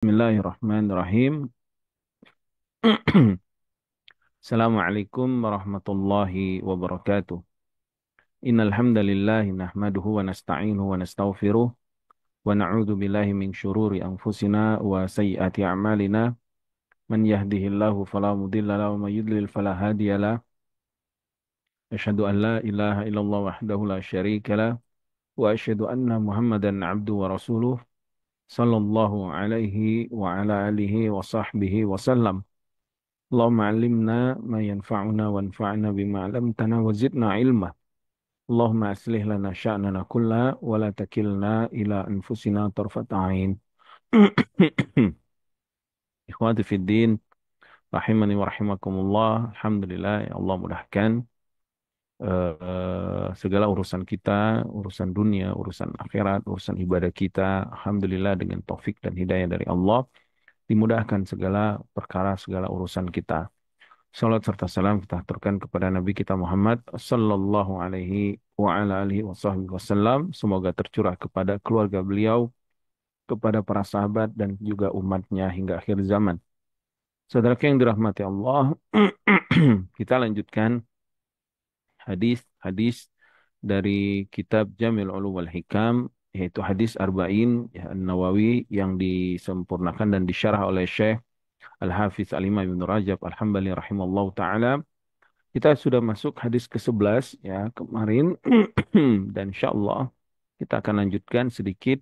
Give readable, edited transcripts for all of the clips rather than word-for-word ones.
Bismillahirrahmanirrahim. Assalamualaikum warahmatullahi wabarakatuh. Innal hamdalillah nahmaduhu wa nasta'inuhu wa nastaghfiruh wa na'udzu billahi min syururi anfusina wa sayyiati a'malina. Man yahdihillahu fala mudilla lahu wa may yudlil fala hadiyalah. Asyhadu an la ilaha illallah wahdahu la syarika lah wa asyhadu anna Muhammadan 'abduhu wa rasuluh sallallahu alaihi wa ala alihi wa sahbihi wa sallam. Allahumma alimna ma yanfa'una wanfa'na bima 'allamtana wa zidna ilma. Allahumma aslih lana sya'nana kulla wa la takilna ila anfusina tarfata 'ain. Ikhwati fid din, rahimani wa rahimakumullah. Alhamdulillah ya Allah mudahkan segala urusan kita, urusan dunia, urusan akhirat, urusan ibadah kita, alhamdulillah dengan taufik dan hidayah dari Allah dimudahkan segala perkara, segala urusan kita. Salat serta salam kita aturkan kepada Nabi kita Muhammad sallallahu alaihi wa ala alihi wasallam. Semoga tercurah kepada keluarga beliau, kepada para sahabat dan juga umatnya hingga akhir zaman. Saudara yang dirahmati Allah, kita lanjutkan hadis-hadis dari kitab Jamil Ulum wal Hikam, yaitu hadis Arba'in ya, An-Nawawi yang disempurnakan dan disyarah oleh Syekh Al-Hafiz Al-Imam Ibn Rajab Al-Hambali rahimallahu taala. Kita sudah masuk hadis ke-11 ya kemarin dan insya Allah kita akan lanjutkan sedikit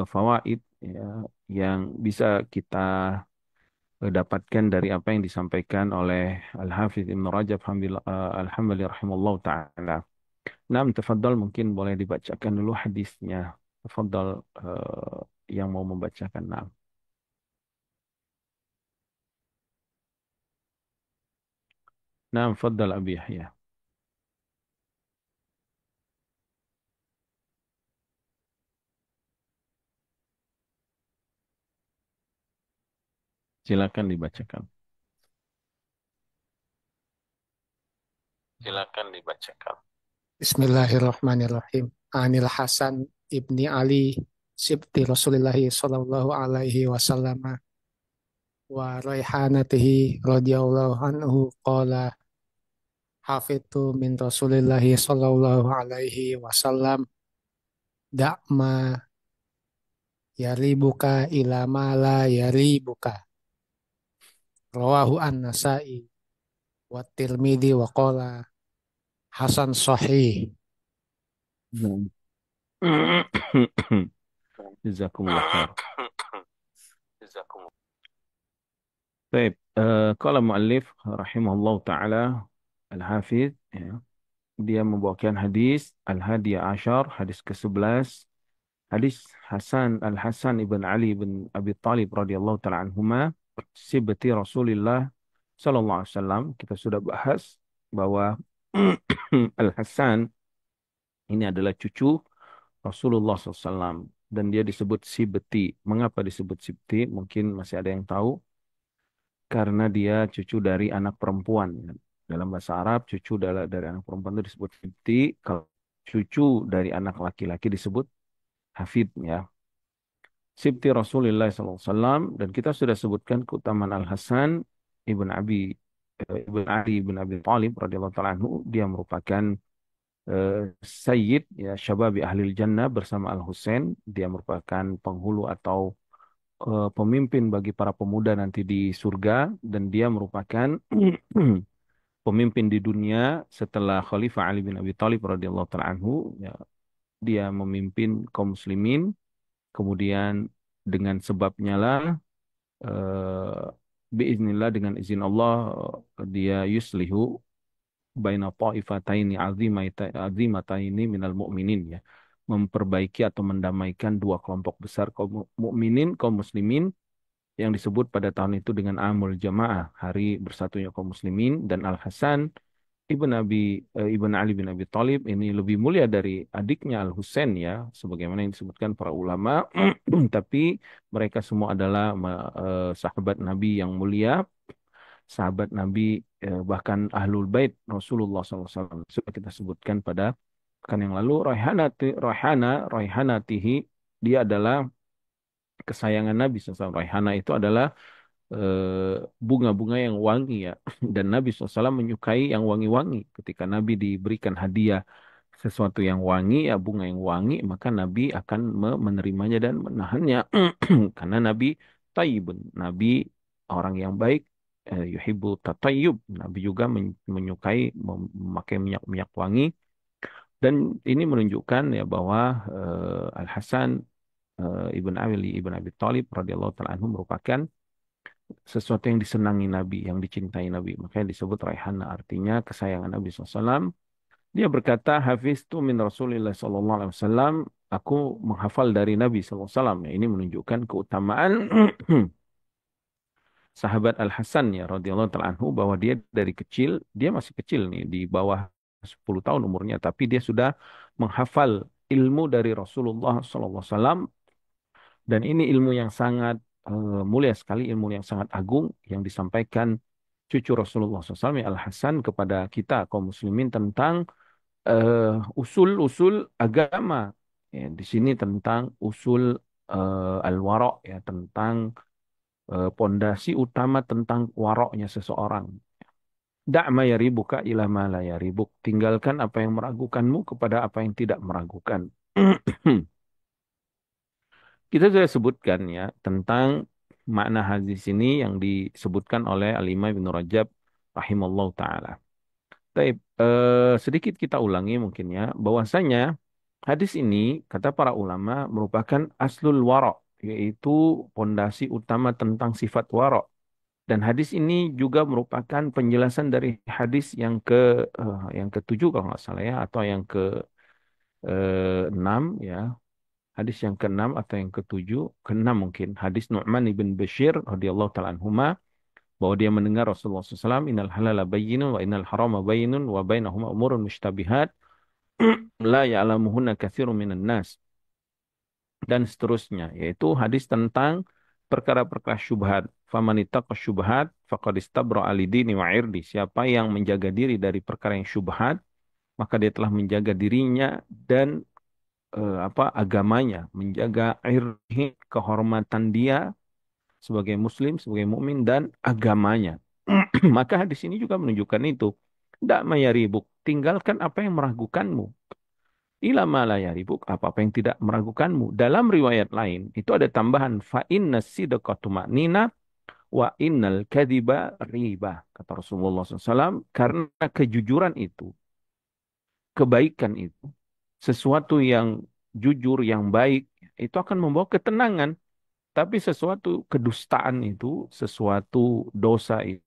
fawaid ya, yang bisa kita dapatkan dari apa yang disampaikan oleh Al-Hafidz Ibn Rajab Al-Hambali rahimallahu taala. Nah, tafadhal mungkin boleh dibacakan dulu hadisnya. Tafadhal yang mau membacakan. Nah, nah, tafadhal Abi Yahya. Silakan dibacakan. Silakan dibacakan. Bismillahirrahmanirrahim. Anil Hasan ibni Ali sibti Rasulillah sallallahu alaihi wasallam wa raihanatihi radhiyallahu anhu qala hafidtu min Rasulillah sallallahu alaihi wasallam da'ma yaribuka ila ma la yaribuka rawahu an-Nasa'i wa Tirmidzi wa qala hasan sahih. Hmm. Jazakumullah khair. Baik, kalau muallif rahimahullah taala Al-Hafiz ya, dia membawakan hadis Al-Hadiyah Ashar, hadis ke-11, hadis Al-Hasan ibn Ali bin Abi Talib radhiyallahu taala anhuma, sibti Rasulullah sallallahu alaihi wasallam. Kita sudah bahas bahwa Al-Hasan ini adalah cucu Rasulullah SAW dan dia disebut Sibti. Mengapa disebut Sibti? Mungkin masih ada yang tahu karena dia cucu dari anak perempuan. Dalam bahasa Arab, cucu dari anak perempuan itu disebut Sibti. Kalau cucu dari anak laki-laki disebut Hafid ya. Sibti Rasulullah SAW dan kita sudah sebutkan keutamaan Al Hasan ibn Ali ibn Abi Thalib radhiyallahu taala anhu. Dia merupakan eh, Sayyid ya Syababi Ahlil Jannah bersama Al Husain. Dia merupakan penghulu atau pemimpin bagi para pemuda nanti di surga dan dia merupakan pemimpin di dunia setelah Khalifah Ali bin Abi Thalib radhiyallahu taala anhu ya, dia memimpin kaum muslimin kemudian dengan sebabnya lah biiznillah dengan izin Allah dia yuslihu baina ta'ifataini azimataini minal mu'minin ya, memperbaiki atau mendamaikan dua kelompok besar kaum mukminin kaum muslimin yang disebut pada tahun itu dengan Amul Jamaah, hari bersatunya kaum muslimin. Dan Al Hasan Ibn Ali bin Abi Thalib ini lebih mulia dari adiknya Al Husain ya, sebagaimana yang disebutkan para ulama. Tapi mereka semua adalah sahabat Nabi yang mulia, sahabat Nabi, bahkan Ahlul Bait Rasulullah SAW. Sudah kita sebutkan pada pekan yang lalu. Raihanatihi, dia adalah kesayangan Nabi SAW. Raihana itu adalah bunga-bunga yang wangi ya. Dan Nabi SAW menyukai yang wangi-wangi. Ketika Nabi diberikan hadiah sesuatu yang wangi, ya bunga yang wangi, maka Nabi akan menerimanya dan menahannya. Karena Nabi tayyibun. Nabi orang yang baik, yuhibbu tatayyub. Nabi juga menyukai memakai minyak-minyak wangi. Dan ini menunjukkan ya bahwa Al-Hasan Ibn Ali Ibn Abi Thalib radhiyallahu taala anhu merupakan sesuatu yang disenangi Nabi, yang dicintai Nabi. Makanya disebut Raihana, artinya kesayangan Nabi SAW. Dia berkata, Hafiztu min Rasulillah SAW. Aku menghafal dari Nabi SAW. Ya, ini menunjukkan keutamaan sahabat Al-Hasan ya radhiyallahu taala anhu, bahwa dia dari kecil, dia masih kecil nih, di bawah 10 tahun umurnya, tapi dia sudah menghafal ilmu dari Rasulullah SAW. Dan ini ilmu yang sangat mulia sekali, ilmu yang sangat agung yang disampaikan cucu Rasulullah SAW, ya Al-Hasan, kepada kita kaum muslimin tentang usul-usul agama. Ya, di sini tentang usul al-wara, ya tentang pondasi utama tentang waroknya seseorang. Da' ma yaribuka ila ma la yaribuk. Tinggalkan apa yang meragukanmu kepada apa yang tidak meragukan. Kita sudah sebutkan ya tentang makna hadis ini yang disebutkan oleh Al-Imam Ibnu Rajab rahimallahu taala. Baik, sedikit kita ulangi mungkin ya, bahwasanya hadis ini kata para ulama merupakan aslul wara, yaitu pondasi utama tentang sifat wara. Dan hadis ini juga merupakan penjelasan dari hadis yang ketujuh kalau nggak salah ya, atau yang ke enam ya. Hadis yang keenam atau yang ketujuh, keenam mungkin. Hadis Nu'man ibn Bashir radhiyallahu taala anhuma, bahwa dia mendengar Rasulullah SAW, innal halala bayyinun wa innal harama bayyinun wa bainahuma umurun mushtabihat la ya'lamuhunna katsirun minan nas, dan seterusnya, yaitu hadis tentang perkara-perkara syubhat. Famanittaqa syubhat faqad istabra'a lidini wa irdi. Siapa yang menjaga diri dari perkara yang syubhat, maka dia telah menjaga dirinya dan agamanya, menjaga irdi, kehormatan dia sebagai muslim, sebagai mukmin, dan agamanya. Maka hadis ini juga menunjukkan itu. Tidak mayaribuk, tinggalkan apa yang meragukanmu. Ila ma la yaribuk, apa-apa yang tidak meragukanmu. Dalam riwayat lain, itu ada tambahan, fa inna sidqa tuma'nina wa innal kadhiba riba. Kata Rasulullah SAW, karena kejujuran itu, kebaikan itu, sesuatu yang jujur, yang baik, itu akan membawa ketenangan. Tapi sesuatu kedustaan itu, sesuatu dosa itu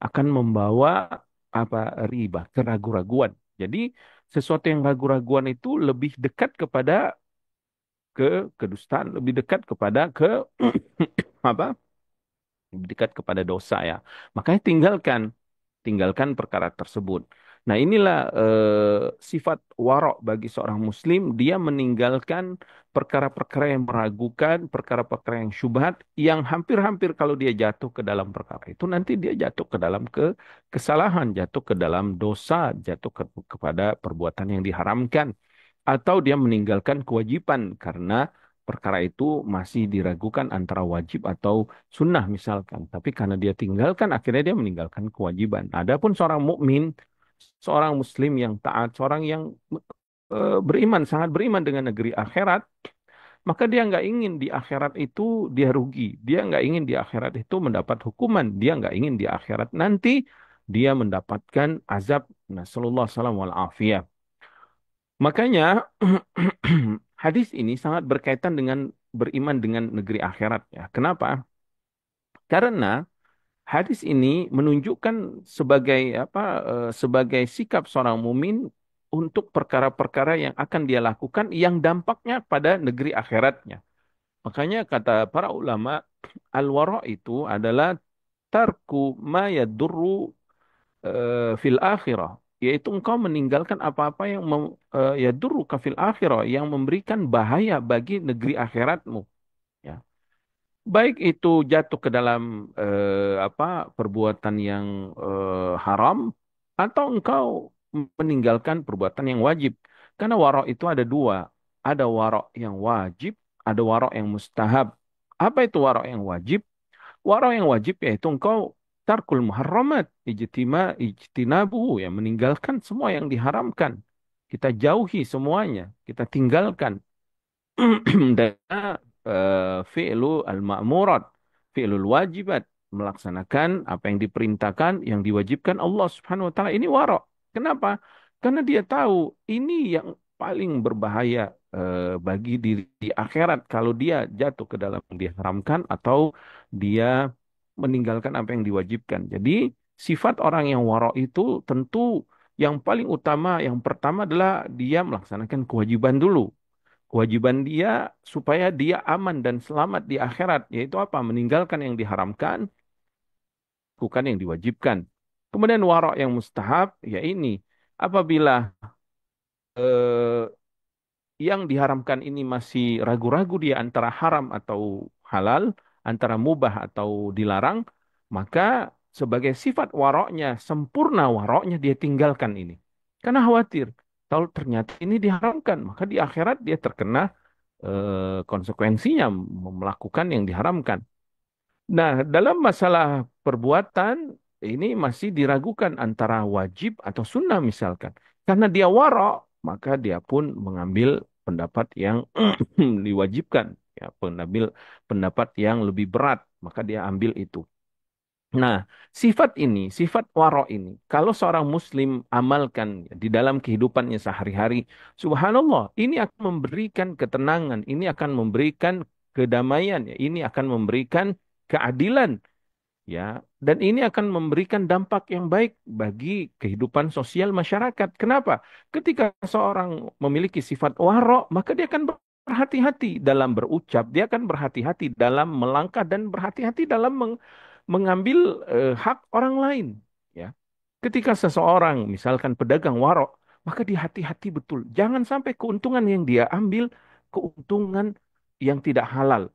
akan membawa apa, riba, keraguan-raguan. Jadi sesuatu yang ragu-raguan itu lebih dekat kepada ke kedustaan, lebih dekat kepada ke apa? Lebih dekat kepada dosa ya. Makanya tinggalkan perkara tersebut. Nah, inilah sifat warok bagi seorang muslim, dia meninggalkan perkara-perkara yang meragukan, perkara-perkara yang syubhat, yang hampir-hampir kalau dia jatuh ke dalam perkara itu, nanti dia jatuh ke dalam kesalahan, jatuh ke dalam dosa, jatuh kepada perbuatan yang diharamkan, atau dia meninggalkan kewajiban karena perkara itu masih diragukan antara wajib atau sunnah misalkan. Tapi karena dia tinggalkan, akhirnya dia meninggalkan kewajiban. Adapun seorang mukmin, seorang muslim yang taat, seorang yang beriman, sangat beriman dengan negeri akhirat, maka dia nggak ingin di akhirat itu dia rugi. Dia nggak ingin di akhirat itu mendapat hukuman. Dia nggak ingin di akhirat nanti dia mendapatkan azab. Nasallallahu alaihi wasallam. Makanya hadis ini sangat berkaitan dengan beriman dengan negeri akhirat ya. Kenapa? Karena hadis ini menunjukkan sebagai sebagai sikap seorang mumin untuk perkara-perkara yang akan dia lakukan yang dampaknya pada negeri akhiratnya. Makanya kata para ulama, al-wara itu adalah tarku ma yadurru fil akhirah, yaitu engkau meninggalkan apa-apa yang yadurruka fil akhirah, yang memberikan bahaya bagi negeri akhiratmu ya. Baik itu jatuh ke dalam perbuatan yang haram, atau engkau meninggalkan perbuatan yang wajib. Karena warok itu ada dua, ada warok yang wajib, ada warok yang mustahab. Apa itu waro yang wajib? Waro yang wajib yaitu engkau tarkul muharramat, ijtinabu, ya meninggalkan semua yang diharamkan. Kita jauhi semuanya, kita tinggalkan. Dan fi'lu al-ma'murat, fi'lul wajibat, melaksanakan apa yang diperintahkan, yang diwajibkan Allah Subhanahu wa taala. Ini wara. Kenapa? Karena dia tahu ini yang paling berbahaya bagi diri di akhirat kalau dia jatuh ke dalam yang diharamkan atau dia meninggalkan apa yang diwajibkan. Jadi sifat orang yang wara itu tentu yang paling utama, yang pertama adalah dia melaksanakan kewajiban dulu. Kewajiban dia supaya dia aman dan selamat di akhirat, yaitu apa? Meninggalkan yang diharamkan, bukan yang diwajibkan. Kemudian warok yang mustahab, ya ini. Apabila eh, yang diharamkan ini masih ragu-ragu dia antara haram atau halal, antara mubah atau dilarang, maka sebagai sifat waroknya, sempurna waroknya dia tinggalkan ini. Karena khawatir, kalau ternyata ini diharamkan, maka di akhirat dia terkena konsekuensinya melakukan yang diharamkan. Nah, dalam masalah perbuatan ini masih diragukan antara wajib atau sunnah misalkan. Karena dia warok, maka dia pun mengambil pendapat yang diwajibkan, ya, pengambil pendapat yang lebih berat, maka dia ambil itu. Nah, sifat ini, sifat waro ini, kalau seorang muslim amalkan di dalam kehidupannya sehari-hari, subhanallah, ini akan memberikan ketenangan, ini akan memberikan kedamaian, ya, ini akan memberikan keadilan, ya, dan ini akan memberikan dampak yang baik bagi kehidupan sosial masyarakat. Kenapa? Ketika seorang memiliki sifat waro, maka dia akan berhati-hati dalam berucap, dia akan berhati-hati dalam melangkah dan berhati-hati dalam mengambil hak orang lain. Ya, ketika seseorang misalkan pedagang warok, maka dia hati-hati betul. Jangan sampai keuntungan yang dia ambil keuntungan yang tidak halal.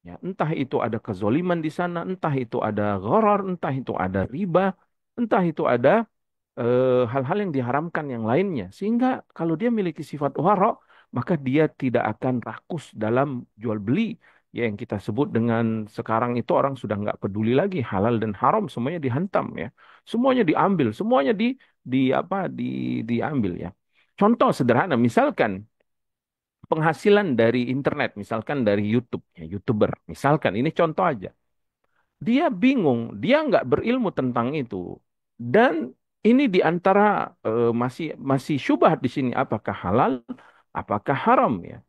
Ya, entah itu ada kezoliman di sana, entah itu ada gharar, entah itu ada riba, entah itu ada hal-hal yang diharamkan yang lainnya. Sehingga kalau dia memiliki sifat warok, maka dia tidak akan rakus dalam jual beli. Ya, yang kita sebut dengan sekarang itu orang sudah nggak peduli lagi halal dan haram, semuanya dihantam ya. Semuanya diambil, semuanya di apa diambil ya. Contoh sederhana, misalkan penghasilan dari internet, misalkan dari YouTube, ya, YouTuber, misalkan ini contoh aja. Dia bingung, dia nggak berilmu tentang itu. Dan ini di antara masih masih syubhat di sini apakah halal, apakah haram ya.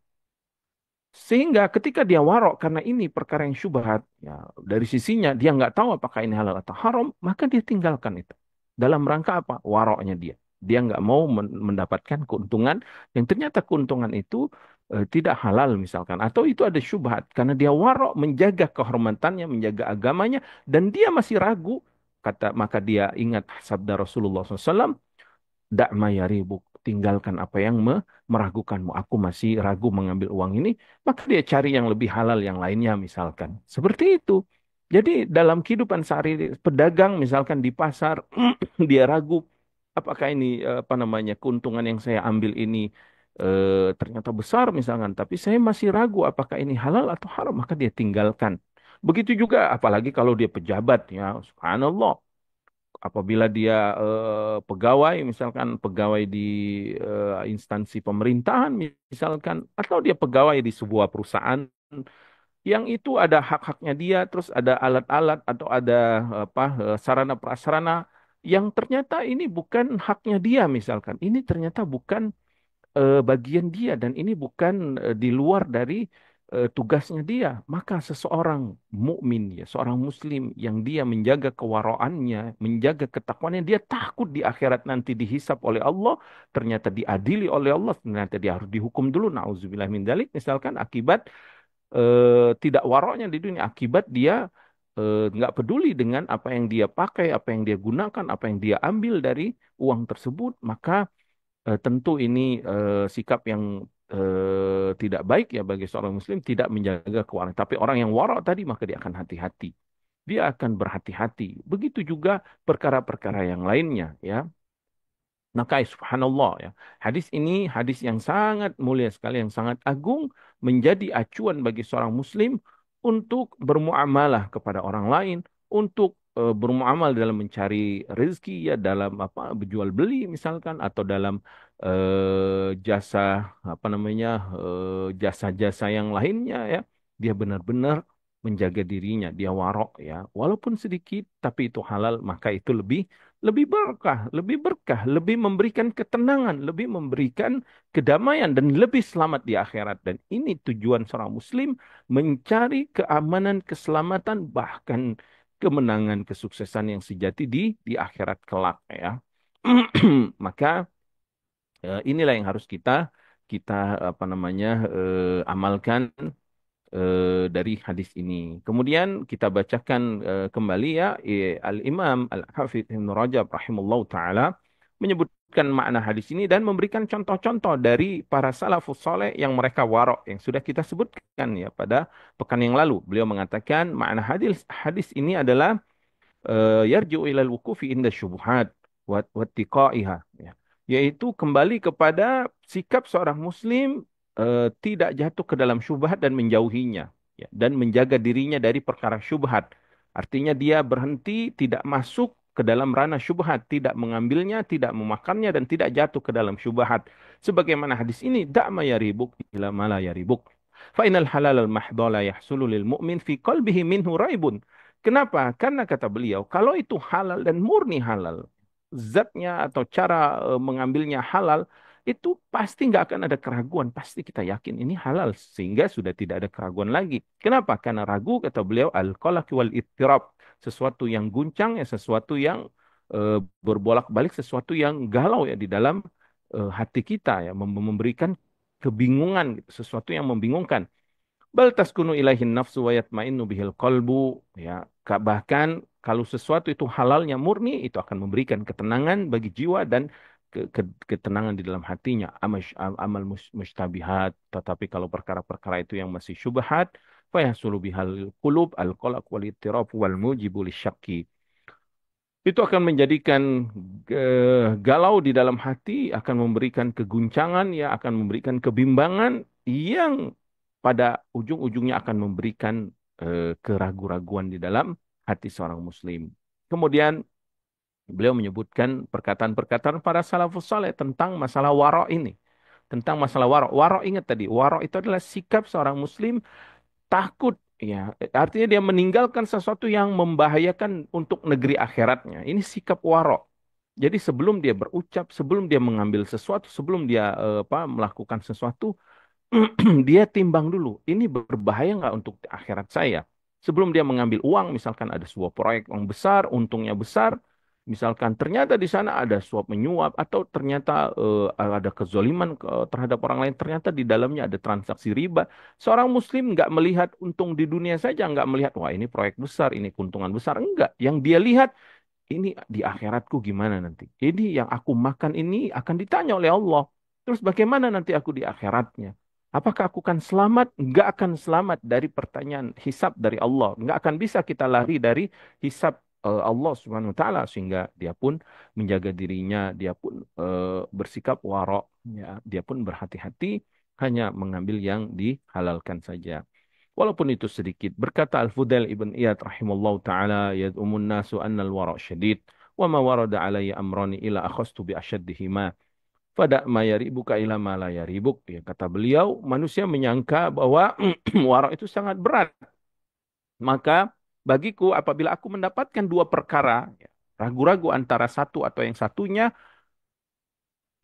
Sehingga ketika dia warok karena ini perkara yang syubhat, ya dari sisinya dia nggak tahu apakah ini halal atau haram, maka dia tinggalkan itu. Dalam rangka apa? Waroknya dia. Dia nggak mau mendapatkan keuntungan yang ternyata keuntungan itu tidak halal misalkan, atau itu ada syubhat karena dia warok menjaga kehormatannya, menjaga agamanya, dan dia masih ragu. Maka dia ingat sabda Rasulullah SAW, Da'ma yaribuk, tinggalkan apa yang meragukanmu. Aku masih ragu mengambil uang ini, maka dia cari yang lebih halal yang lainnya misalkan. Seperti itu. Jadi dalam kehidupan sehari pedagang misalkan di pasar dia ragu apakah ini apa namanya keuntungan yang saya ambil ini ternyata besar misalkan, tapi saya masih ragu apakah ini halal atau haram, maka dia tinggalkan. Begitu juga apalagi kalau dia pejabat ya, subhanallah, apabila dia pegawai, misalkan pegawai di instansi pemerintahan, misalkan, atau dia pegawai di sebuah perusahaan yang itu ada hak-haknya dia, terus ada alat-alat atau ada apa sarana prasarana yang ternyata ini bukan haknya dia, misalkan, ini ternyata bukan bagian dia dan ini bukan di luar dari tugasnya dia. Maka seseorang mukmin ya, seorang muslim yang dia menjaga kewaraannya, menjaga ketakwaannya, dia takut di akhirat nanti dihisap oleh Allah, ternyata diadili oleh Allah, ternyata dia harus dihukum dulu, nauzubillah min dzalik, misalkan akibat tidak waroknya di dunia, akibat dia nggak peduli dengan apa yang dia pakai, apa yang dia gunakan, apa yang dia ambil dari uang tersebut, maka tentu ini sikap yang tidak baik ya bagi seorang muslim, tidak menjaga keuangan. Tapi orang yang wara tadi maka dia akan hati-hati. Dia akan berhati-hati. Begitu juga perkara-perkara yang lainnya ya. Maka subhanallah ya. Hadis ini hadis yang sangat mulia sekali, yang sangat agung, menjadi acuan bagi seorang muslim untuk bermuamalah kepada orang lain, untuk bermuamal dalam mencari rezeki ya dalam apa berjual beli misalkan atau dalam jasa apa namanya jasa-jasa yang lainnya ya. Dia benar-benar menjaga dirinya, dia warok ya. Walaupun sedikit tapi itu halal, maka itu lebih lebih berkah, lebih memberikan ketenangan, lebih memberikan kedamaian dan lebih selamat di akhirat. Dan ini tujuan seorang muslim mencari keamanan, keselamatan, bahkan kemenangan, kesuksesan yang sejati di akhirat kelak ya. Maka inilah yang harus kita kita apa namanya amalkan dari hadis ini. Kemudian kita bacakan kembali ya Al-Imam Al-Hafidz Ibnu Rajab rahimahullah taala menyebutkan makna hadis ini dan memberikan contoh-contoh dari para salafus saleh yang mereka warok yang sudah kita sebutkan ya pada pekan yang lalu. Beliau mengatakan makna hadis hadis ini adalah yarji'u ilal wukufi inda syubhat wa tiqaiha ya. Yaitu kembali kepada sikap seorang muslim tidak jatuh ke dalam syubhat dan menjauhinya ya, dan menjaga dirinya dari perkara syubhat. Artinya dia berhenti tidak masuk ke dalam ranah syubhat, tidak mengambilnya, tidak memakannya dan tidak jatuh ke dalam syubhat. Sebagaimana hadis ini, da'ma yaribuk ila ma la yaribuk. Fa innal halal al mahdha la yahsulu lil mu'min fi qalbihi minhu raibun. Kenapa? Karena kata beliau, kalau itu halal dan murni halal, zatnya atau cara mengambilnya halal, itu pasti nggak akan ada keraguan. Pasti kita yakin ini halal, sehingga sudah tidak ada keraguan lagi. Kenapa? Karena ragu, kata beliau, al-qalaq wal ittirab. Sesuatu yang guncang, ya sesuatu yang berbolak-balik, sesuatu yang galau ya di dalam hati kita, ya memberikan kebingungan, gitu, sesuatu yang membingungkan. Bal taskunu ilaihin nafsu wa yatmainnu bihil qalbu ya bahkan kalau sesuatu itu halalnya murni itu akan memberikan ketenangan bagi jiwa dan ketenangan di dalam hatinya mustabihat tetapi kalau perkara-perkara itu yang masih syubhat fa yahsulu bihal qulub al qalaq wal ittirab wal mujibu lisyakki itu akan menjadikan galau di dalam hati, akan memberikan keguncangan, ya akan memberikan kebimbangan yang pada ujung-ujungnya akan memberikan keraguan-raguan di dalam hati seorang muslim. Kemudian beliau menyebutkan perkataan-perkataan para salafus saleh tentang masalah waro ini. Tentang masalah waro. Waro ingat tadi, waro itu adalah sikap seorang muslim takut ya artinya dia meninggalkan sesuatu yang membahayakan untuk negeri akhiratnya ini sikap warok jadi sebelum dia berucap sebelum dia mengambil sesuatu sebelum dia apa melakukan sesuatu dia timbang dulu, ini berbahaya nggak untuk akhirat saya? Sebelum dia mengambil uang, misalkan ada sebuah proyek yang besar, untungnya besar, misalkan ternyata di sana ada suap menyuap, atau ternyata ada kezoliman terhadap orang lain, ternyata di dalamnya ada transaksi riba. Seorang muslim nggak melihat untung di dunia saja, nggak melihat, wah ini proyek besar, ini keuntungan besar. Enggak. Yang dia lihat, ini di akhiratku gimana nanti? Ini yang aku makan ini akan ditanya oleh Allah. Terus bagaimana nanti aku di akhiratnya? Apakah aku akan selamat? Enggak akan selamat dari pertanyaan hisab dari Allah. Enggak akan bisa kita lari dari hisab Allah Subhanahu wa taala sehingga dia pun menjaga dirinya, dia pun bersikap warok ya, dia pun berhati-hati hanya mengambil yang dihalalkan saja. Walaupun itu sedikit. Berkata Al-Fudail ibn Iyad rahimallahu ta'ala, yad'umun nasu annal wara' syadid, wa ma warada alayya amrani ila akhastu bi asyaddihima. Fada ma yaribuka ila ma la yaribuk. Ya, kata beliau, manusia menyangka bahwa wara' itu sangat berat. Maka bagiku apabila aku mendapatkan dua perkara, ya, ragu-ragu antara satu atau yang satunya,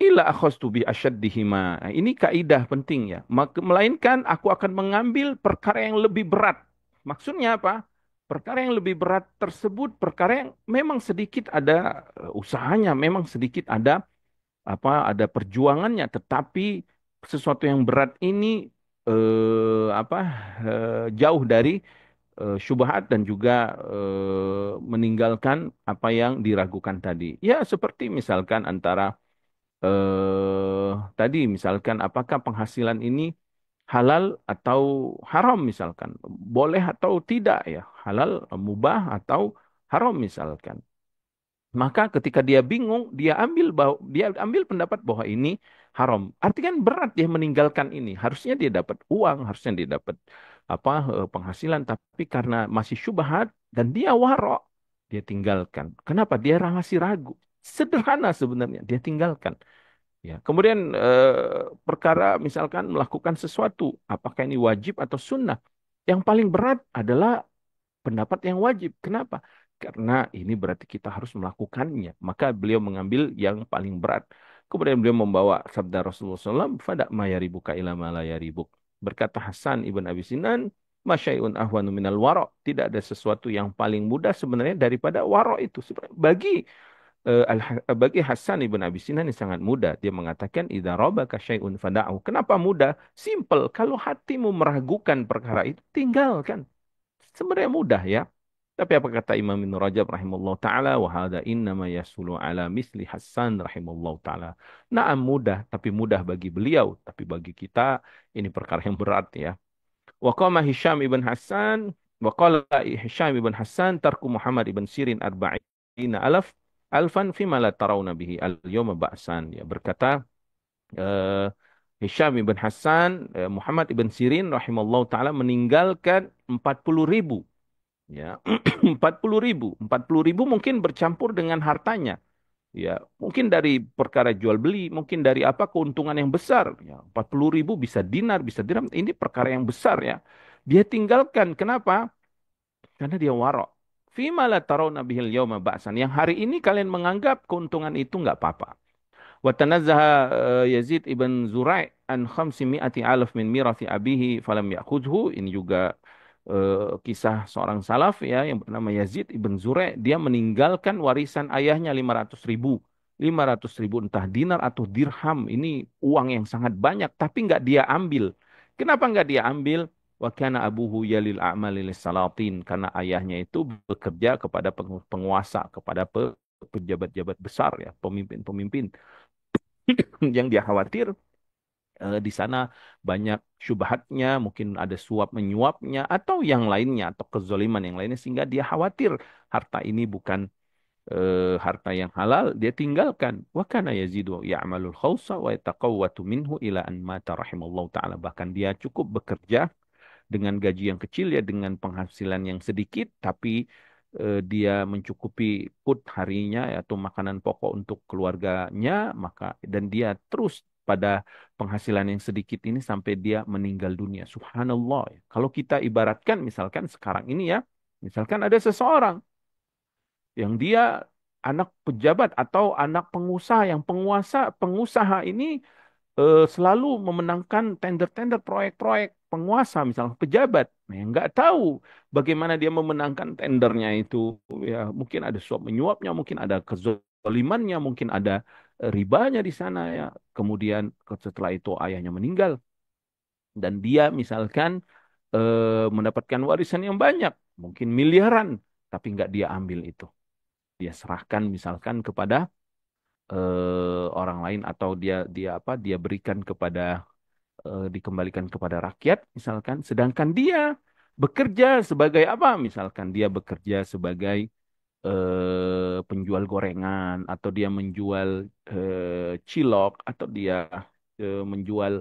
ila akhastu bi asyaddihima. Nah, ini kaidah penting ya. Melainkan aku akan mengambil perkara yang lebih berat. Maksudnya apa? Perkara yang lebih berat tersebut perkara yang memang sedikit ada usahanya, memang sedikit ada apa ada perjuangannya, tetapi sesuatu yang berat ini apa jauh dari syubhat dan juga meninggalkan apa yang diragukan tadi. Ya, seperti misalkan antara tadi misalkan apakah penghasilan ini halal atau haram misalkan, boleh atau tidak ya, halal, mubah atau haram misalkan. Maka ketika dia bingung, dia ambil pendapat bahwa ini haram. Artinya kan berat dia meninggalkan ini. Harusnya dia dapat uang, harusnya dia dapat penghasilan, tapi karena masih syubhat dan dia warok, dia tinggalkan. Kenapa? Dia masih ragu. Sederhana sebenarnya, dia tinggalkan. Ya, kemudian perkara misalkan melakukan sesuatu, apakah ini wajib atau sunnah? Yang paling berat adalah pendapat yang wajib. Kenapa? Karena ini berarti kita harus melakukannya. Maka beliau mengambil yang paling berat. Kemudian beliau membawa sabda Rasulullah SAW, "Fada ma yaribuka ila ma la yaribuk." Berkata Hasan ibn Abi Sinan, "Masyai'un ahwanu minal waro." Tidak ada sesuatu yang paling mudah sebenarnya daripada waro itu. Sebenarnya bagi Hasan ibn Abi Sinan ini sangat mudah. Dia mengatakan, "Idza rabaka syai'un fada'u." Kenapa mudah? Simple. Kalau hatimu meragukan perkara itu, tinggalkan. Sebenarnya mudah ya. Tapi apa kata Imam Ibn Rajab rahimahullah ta'ala, wa hadza innama yasulu ala misli Hasan rahimahullah ta'ala. Naam mudah, tapi mudah bagi beliau. Tapi bagi kita, ini perkara yang berat ya. Wa qama Hisham ibn Hassan, wa qala Hisham ibn Hassan, tarku Muhammad ibn Sirin arba'ina alfan fima la tarawna bihi al-yawma ba'san. Ya, berkata eh, Hisham ibn Hassan, Muhammad ibn Sirin rahimahullah ta'ala meninggalkan 40.000. Ya, 40.000. 40.000 mungkin bercampur dengan hartanya. Ya, mungkin dari perkara jual beli, mungkin dari apa keuntungan yang besar. Ya, 40.000 bisa dinar, bisa dirham. Ini perkara yang besar ya. Dia tinggalkan. Kenapa? Karena dia warok. Fima la tarawna bihil yawma ba'san. Yang hari ini kalian menganggap keuntungan itu nggak apa-apa. وتنزه Yazid ibn Zurai' an 500 alaf min mirathi abihi falam ya'khudhu. Ini juga kisah seorang salaf ya yang bernama Yazid ibn Zurai'. Dia meninggalkan warisan ayahnya 500.000. 500.000 entah dinar atau dirham. Ini uang yang sangat banyak tapi nggak dia ambil. Kenapa nggak dia ambil? Wa kana abuhu yalil a'mali salatin. Karena ayahnya itu bekerja kepada penguasa, kepada pejabat-jabat besar ya, pemimpin-pemimpin. Yang dia khawatir di sana banyak syubhatnya, mungkin ada suap menyuapnya atau yang lainnya atau kezoliman yang lainnya sehingga dia khawatir harta ini bukan harta yang halal, dia tinggalkan. Wa kana yazidu ya'malul khawsa wa yataqawwatu minhu ila an mata rahimallahu taala. Bahkan dia cukup bekerja dengan gaji yang kecil ya, dengan penghasilan yang sedikit tapi dia mencukupi put harinya ya, atau makanan pokok untuk keluarganya, maka dan dia terus pada penghasilan yang sedikit ini sampai dia meninggal dunia. Subhanallah ya. Kalau kita ibaratkan misalkan sekarang ini ya, misalkan ada seseorang yang dia anak pejabat atau anak pengusaha, yang pengusaha ini selalu memenangkan tender-tender proyek-proyek penguasa, misalnya pejabat. Nah, yang nggak tahu bagaimana dia memenangkan tendernya itu, ya mungkin ada suap menyuapnya, mungkin ada kezalimannya, mungkin ada ribanya di sana ya. Kemudian setelah itu ayahnya meninggal dan dia misalkan mendapatkan warisan yang banyak, mungkin miliaran, tapi nggak dia ambil itu. Dia serahkan misalkan kepada orang lain atau dia dia apa? Dia berikan kepada dikembalikan kepada rakyat misalkan, sedangkan dia bekerja sebagai apa, misalkan dia bekerja sebagai penjual gorengan atau dia menjual cilok atau dia menjual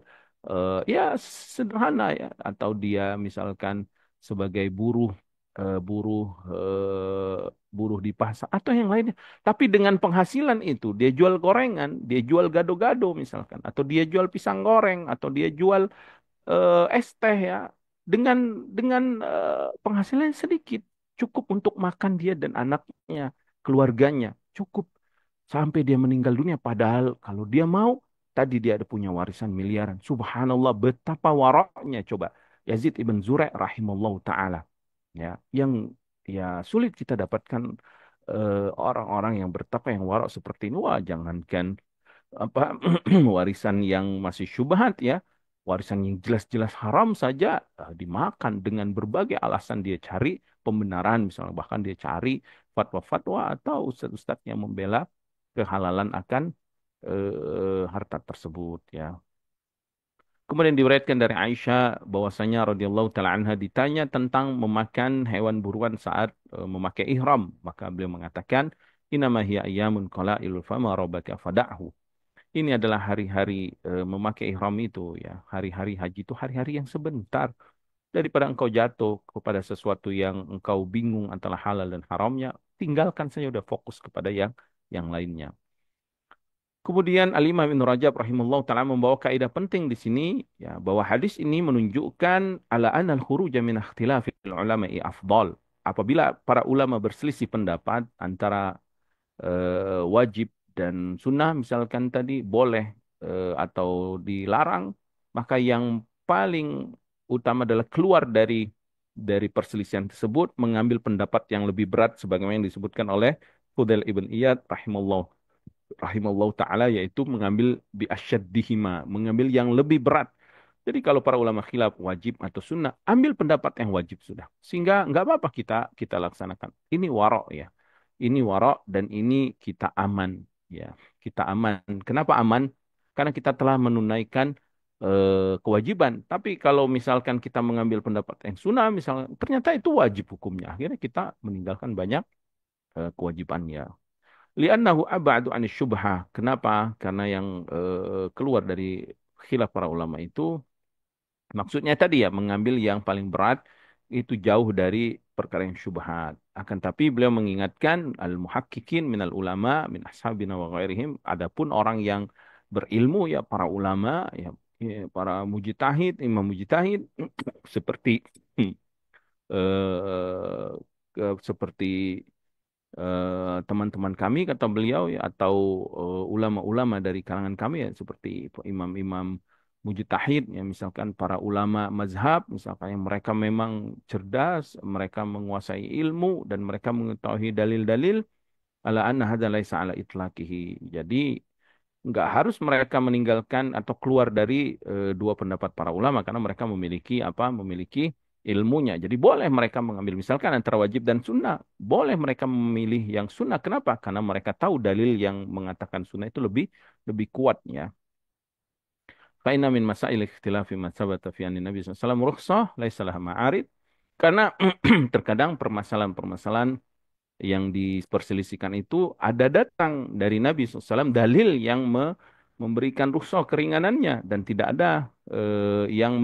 ya sederhana ya, atau dia misalkan sebagai buruh buruh di pasar atau yang lainnya, tapi dengan penghasilan itu dia jual gorengan, dia jual gado-gado misalkan, atau dia jual pisang goreng, atau dia jual es teh ya, dengan penghasilan yang sedikit cukup untuk makan dia dan anaknya, keluarganya, cukup sampai dia meninggal dunia. Padahal kalau dia mau, tadi dia ada punya warisan miliaran. Subhanallah, betapa waraknya coba Yazid ibn Zurai' rahimahullah taala ya, yang ya sulit kita dapatkan orang-orang yang bertakwa yang warak seperti ini. Wah, jangankan apa warisan yang masih syubhat ya, warisan yang jelas-jelas haram saja dimakan dengan berbagai alasan. Dia cari pembenaran misalnya, bahkan dia cari fatwa-fatwa atau ustadz-ustadz yang membela kehalalan akan harta tersebut ya. Kemudian diriwayatkan dari Aisyah bahwasanya radhiyallahu taala anha ditanya tentang memakan hewan buruan saat memakai ihram, maka beliau mengatakan, "Innama hiya ayyamun qala'ilul fama rabbaka fada'hu." Ini adalah hari-hari memakai ihram itu ya. Hari-hari haji itu hari-hari yang sebentar. Daripada engkau jatuh kepada sesuatu yang engkau bingung antara halal dan haramnya, tinggalkan saja, udah fokus kepada yang lainnya. Kemudian Al-Imam Ibn Rajab rahimahullah taala membawa kaidah penting di sini, ya, bahwa hadis ini menunjukkan ala anal khuruj min ikhtilafil ulama'i afdal. Apabila para ulama berselisih pendapat antara wajib dan sunnah, misalkan tadi boleh atau dilarang, maka yang paling utama adalah keluar dari perselisihan tersebut, mengambil pendapat yang lebih berat sebagaimana yang disebutkan oleh Fudail ibn Iyad rahimahullah taala, yaitu mengambil bi asyaddihima, mengambil yang lebih berat. Jadi kalau para ulama khilaf wajib atau sunnah, ambil pendapat yang wajib sudah. Sehingga nggak apa-apa kita kita laksanakan. Ini warok ya. Ini warok dan ini kita aman ya. Kita aman. Kenapa aman? Karena kita telah menunaikan kewajiban. Tapi kalau misalkan kita mengambil pendapat yang sunnah, misalnya ternyata itu wajib hukumnya. Akhirnya kita meninggalkan banyak kewajibannya. Li'annahu ab'adu 'anis syubhah. Kenapa? Karena yang keluar dari khilaf para ulama itu maksudnya tadi ya, mengambil yang paling berat, itu jauh dari perkara yang syubhat. Akan tapi beliau mengingatkan al-muhakkikin minal ulama min ashabina wa ghairihim, adapun orang yang berilmu ya, para ulama ya, para mujtahid, imam mujtahid seperti seperti teman-teman kami, kata beliau ya, atau ulama-ulama dari kalangan kami ya, seperti imam-imam mujtahid ya, misalkan para ulama mazhab, misalkan yang mereka memang cerdas, mereka menguasai ilmu dan mereka mengetahui dalil-dalil, ala anna hadza laisa ala itlaqihi. Jadi nggak harus mereka meninggalkan atau keluar dari dua pendapat para ulama, karena mereka memiliki apa? Memiliki ilmunya. Jadi boleh mereka mengambil misalkan antara wajib dan sunnah, boleh mereka memilih yang sunnah. Kenapa? Karena mereka tahu dalil yang mengatakan sunnah itu lebih lebih kuat ya. Fa inna min masail ikhtilafi ma sabata fi anin Nabi SAW rukhsah laisa laha ma'arid. Karena terkadang permasalahan-permasalahan yang diperselisihkan itu ada datang dari Nabi SAW dalil yang memberikan rukhsah keringanannya dan tidak ada yang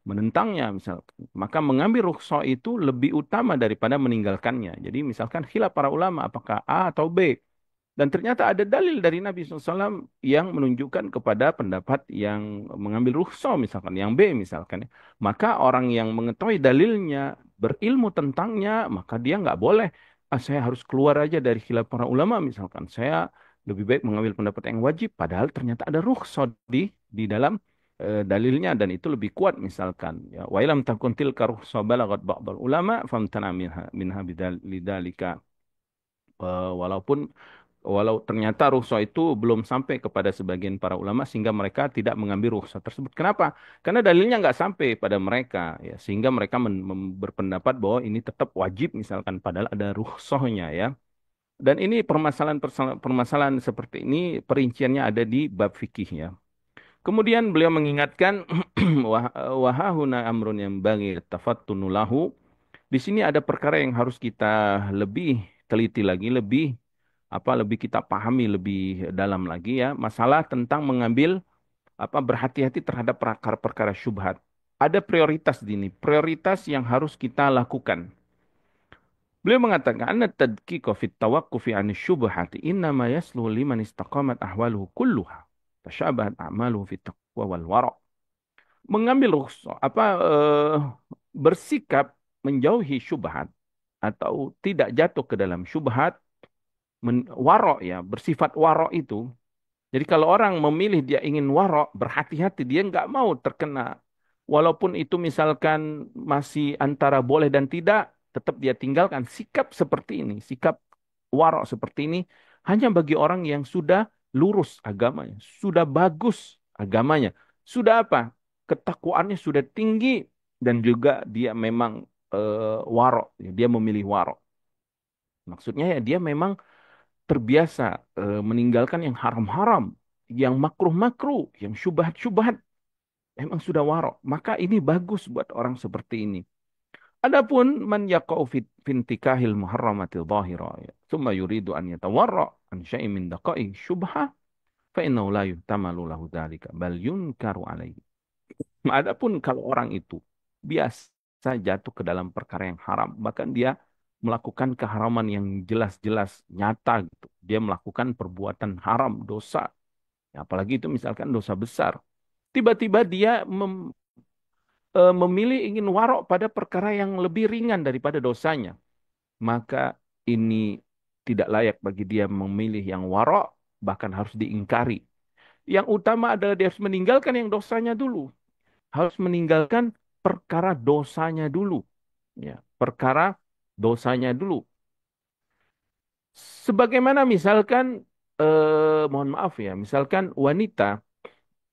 menentangnya misalkan. Maka mengambil rukhsah itu lebih utama daripada meninggalkannya. Jadi misalkan khilaf para ulama apakah A atau B. Dan ternyata ada dalil dari Nabi SAW yang menunjukkan kepada pendapat yang mengambil rukhsah, misalkan yang B misalkan, ya. Maka orang yang mengetahui dalilnya, berilmu tentangnya, maka dia nggak boleh, ah, saya harus keluar aja dari khilaf para ulama, misalkan. Saya lebih baik mengambil pendapat yang wajib, padahal ternyata ada rukhsah di dalam dalilnya dan itu lebih kuat misalkan. Ya, wa ilam takun tilka rukhsah balagat ba'dal ulama famtana minha lidalika. Walaupun walau ternyata rukhsah itu belum sampai kepada sebagian para ulama sehingga mereka tidak mengambil rukhsah tersebut. Kenapa? Karena dalilnya nggak sampai pada mereka ya, sehingga mereka berpendapat bahwa ini tetap wajib misalkan padahal ada rukhsahnya ya. Dan ini permasalahan seperti ini perinciannya ada di bab fikih ya. Kemudian beliau mengingatkan wahahuna amrun yang bagi tafattunu lahu. Di sini ada perkara yang harus kita lebih teliti lagi, lebih kita pahami lebih dalam lagi ya, masalah tentang mengambil berhati-hati terhadap perkara-perkara syubhat. Ada prioritas di ini, prioritas yang harus kita lakukan. Beliau mengatakan, "Anna tadqiqa fit tawaqqufi 'ani syubhati innama yasluhu liman istaqamat ahwaluhu kulluha. Tashabahat a'maluhu fit taqwa wal wara'." Mengambil rukhsah, bersikap menjauhi syubhat atau tidak jatuh ke dalam syubhat, warok ya, bersifat warok itu. Jadi kalau orang memilih dia ingin warok, berhati-hati, dia nggak mau terkena. Walaupun itu misalkan masih antara boleh dan tidak, tetap dia tinggalkan. Sikap seperti ini, sikap warok seperti ini, hanya bagi orang yang sudah lurus agamanya, sudah bagus agamanya, sudah apa? Ketakwaannya sudah tinggi, dan juga dia memang warok, dia memilih warok. Maksudnya ya dia memang terbiasa meninggalkan yang haram-haram, yang makruh-makruh, yang syubhat-syubhat, memang sudah warok. Maka ini bagus buat orang seperti ini. Adapun man yaqau fintikahil muharramatil zahira, ya, summa yuridu an yatawarra an syai'in min daqa'i syubhah, fa innahu la yuhtamalu lahu dzalika bal yunkaru alaihi. Adapun kalau orang itu biasa jatuh ke dalam perkara yang haram. Bahkan dia melakukan keharaman yang jelas-jelas nyata gitu. Dia melakukan perbuatan haram, dosa. Ya, apalagi itu misalkan dosa besar. Tiba-tiba dia memilih ingin warok pada perkara yang lebih ringan daripada dosanya. Maka ini tidak layak bagi dia memilih yang warok, bahkan harus diingkari. Yang utama adalah dia harus meninggalkan yang dosanya dulu. Harus meninggalkan perkara dosanya dulu. Ya, perkara dosanya dulu. Sebagaimana misalkan, mohon maaf ya, misalkan wanita,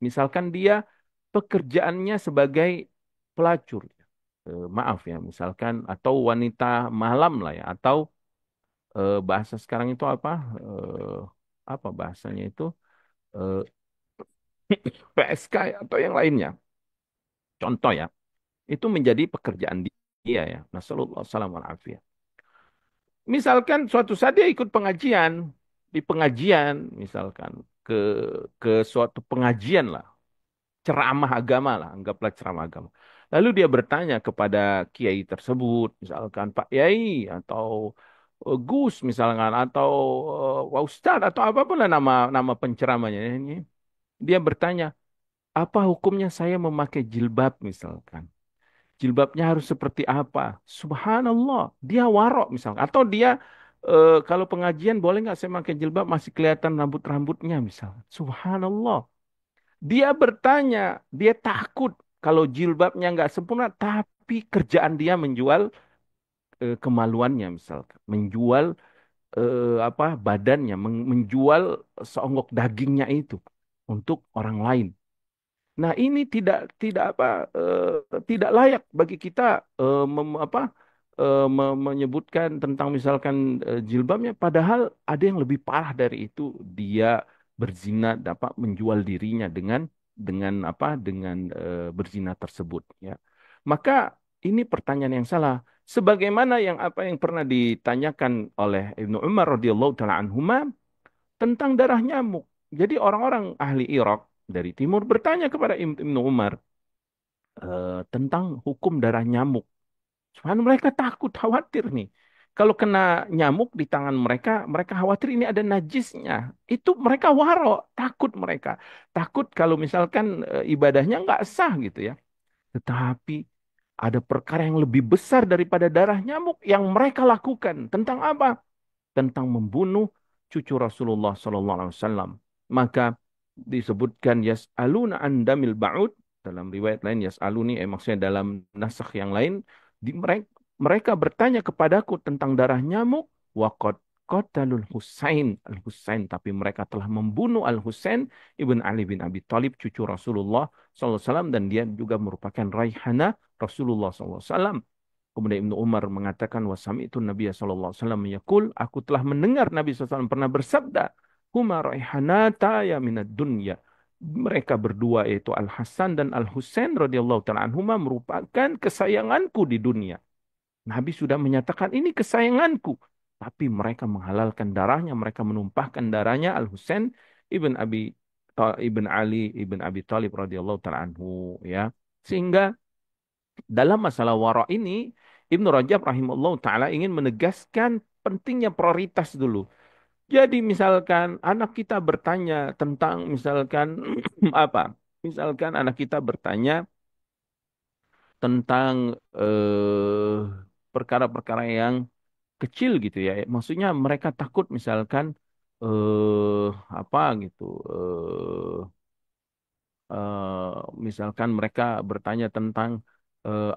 misalkan dia pekerjaannya sebagai pelacur. Maaf ya, misalkan, atau wanita malam lah ya, atau bahasa sekarang itu apa? Eh, apa bahasanya itu? Eh, PSK ya, atau yang lainnya. Contoh ya, itu menjadi pekerjaan dia ya. Nasallallahu alaihi wasallam. Misalkan suatu saat dia ikut pengajian, di pengajian misalkan ke suatu pengajian lah, ceramah agama lah, anggaplah ceramah agama. Lalu dia bertanya kepada kiai tersebut, misalkan Pak Yai atau Gus misalkan, atau Pak Ustadz atau apapun lah nama nama penceramahnya ini. Dia bertanya, apa hukumnya saya memakai jilbab misalkan? Jilbabnya harus seperti apa? Subhanallah, dia warok misalkan. Atau dia, kalau pengajian boleh nggak saya pakai jilbab masih kelihatan rambut-rambutnya misalkan. Subhanallah. Dia bertanya, dia takut kalau jilbabnya nggak sempurna, tapi kerjaan dia menjual kemaluannya misalkan, menjual apa badannya, menjual seonggok dagingnya itu untuk orang lain. Nah, ini tidak apa, tidak layak bagi kita menyebutkan tentang misalkan jilbabnya, padahal ada yang lebih parah dari itu. Dia berzina, dapat menjual dirinya dengan berzina tersebut ya. Maka ini pertanyaan yang salah. Sebagaimana yang pernah ditanyakan oleh Ibnu Umar radhiyallahu taala anhuma tentang darah nyamuk. Jadi orang-orang ahli Irak dari timur bertanya kepada Ibnu Umar tentang hukum darah nyamuk. Subhanallah, mereka takut, khawatir nih. Kalau kena nyamuk di tangan mereka, mereka khawatir ini ada najisnya. Itu mereka waro, takut mereka. Takut kalau misalkan ibadahnya nggak sah gitu ya. Tetapi ada perkara yang lebih besar daripada darah nyamuk yang mereka lakukan. Tentang apa? Tentang membunuh cucu Rasulullah Sallallahu Alaihi Wasallam. Maka disebutkan yas'aluna an damil ba'ud, dalam riwayat lain yas'aluni, maksudnya dalam nasakh yang lain, mereka bertanya kepadaku tentang darah nyamuk, waqad qatalul Husain al Husain, tapi mereka telah membunuh Al Husain ibn Ali bin Abi Thalib, cucu Rasulullah SAW, dan dia juga merupakan raihana Rasulullah SAW. Kemudian Ibnu Umar mengatakan, wasami itu Nabi sallallahu alaihi wasallam yaqul, aku telah mendengar Nabi SAW pernah bersabda, huma raihanata ya minad dunya. Mereka berdua, yaitu Al Hasan dan Al Husain radhiyallahu taala anhuma, merupakan kesayanganku di dunia. Nabi sudah menyatakan ini kesayanganku, tapi mereka menghalalkan darahnya, mereka menumpahkan darahnya Al Husain ibn Ali ibn Abi Thalib radhiyallahu taala anhu ya. Sehingga dalam masalah wara ini, Ibnu Rajab rahimahullah taala ingin menegaskan pentingnya prioritas dulu. Jadi misalkan anak kita bertanya tentang misalkan apa? Misalkan anak kita bertanya tentang perkara-perkara yang kecil gitu ya. Maksudnya mereka takut misalkan apa gitu. Misalkan mereka bertanya tentang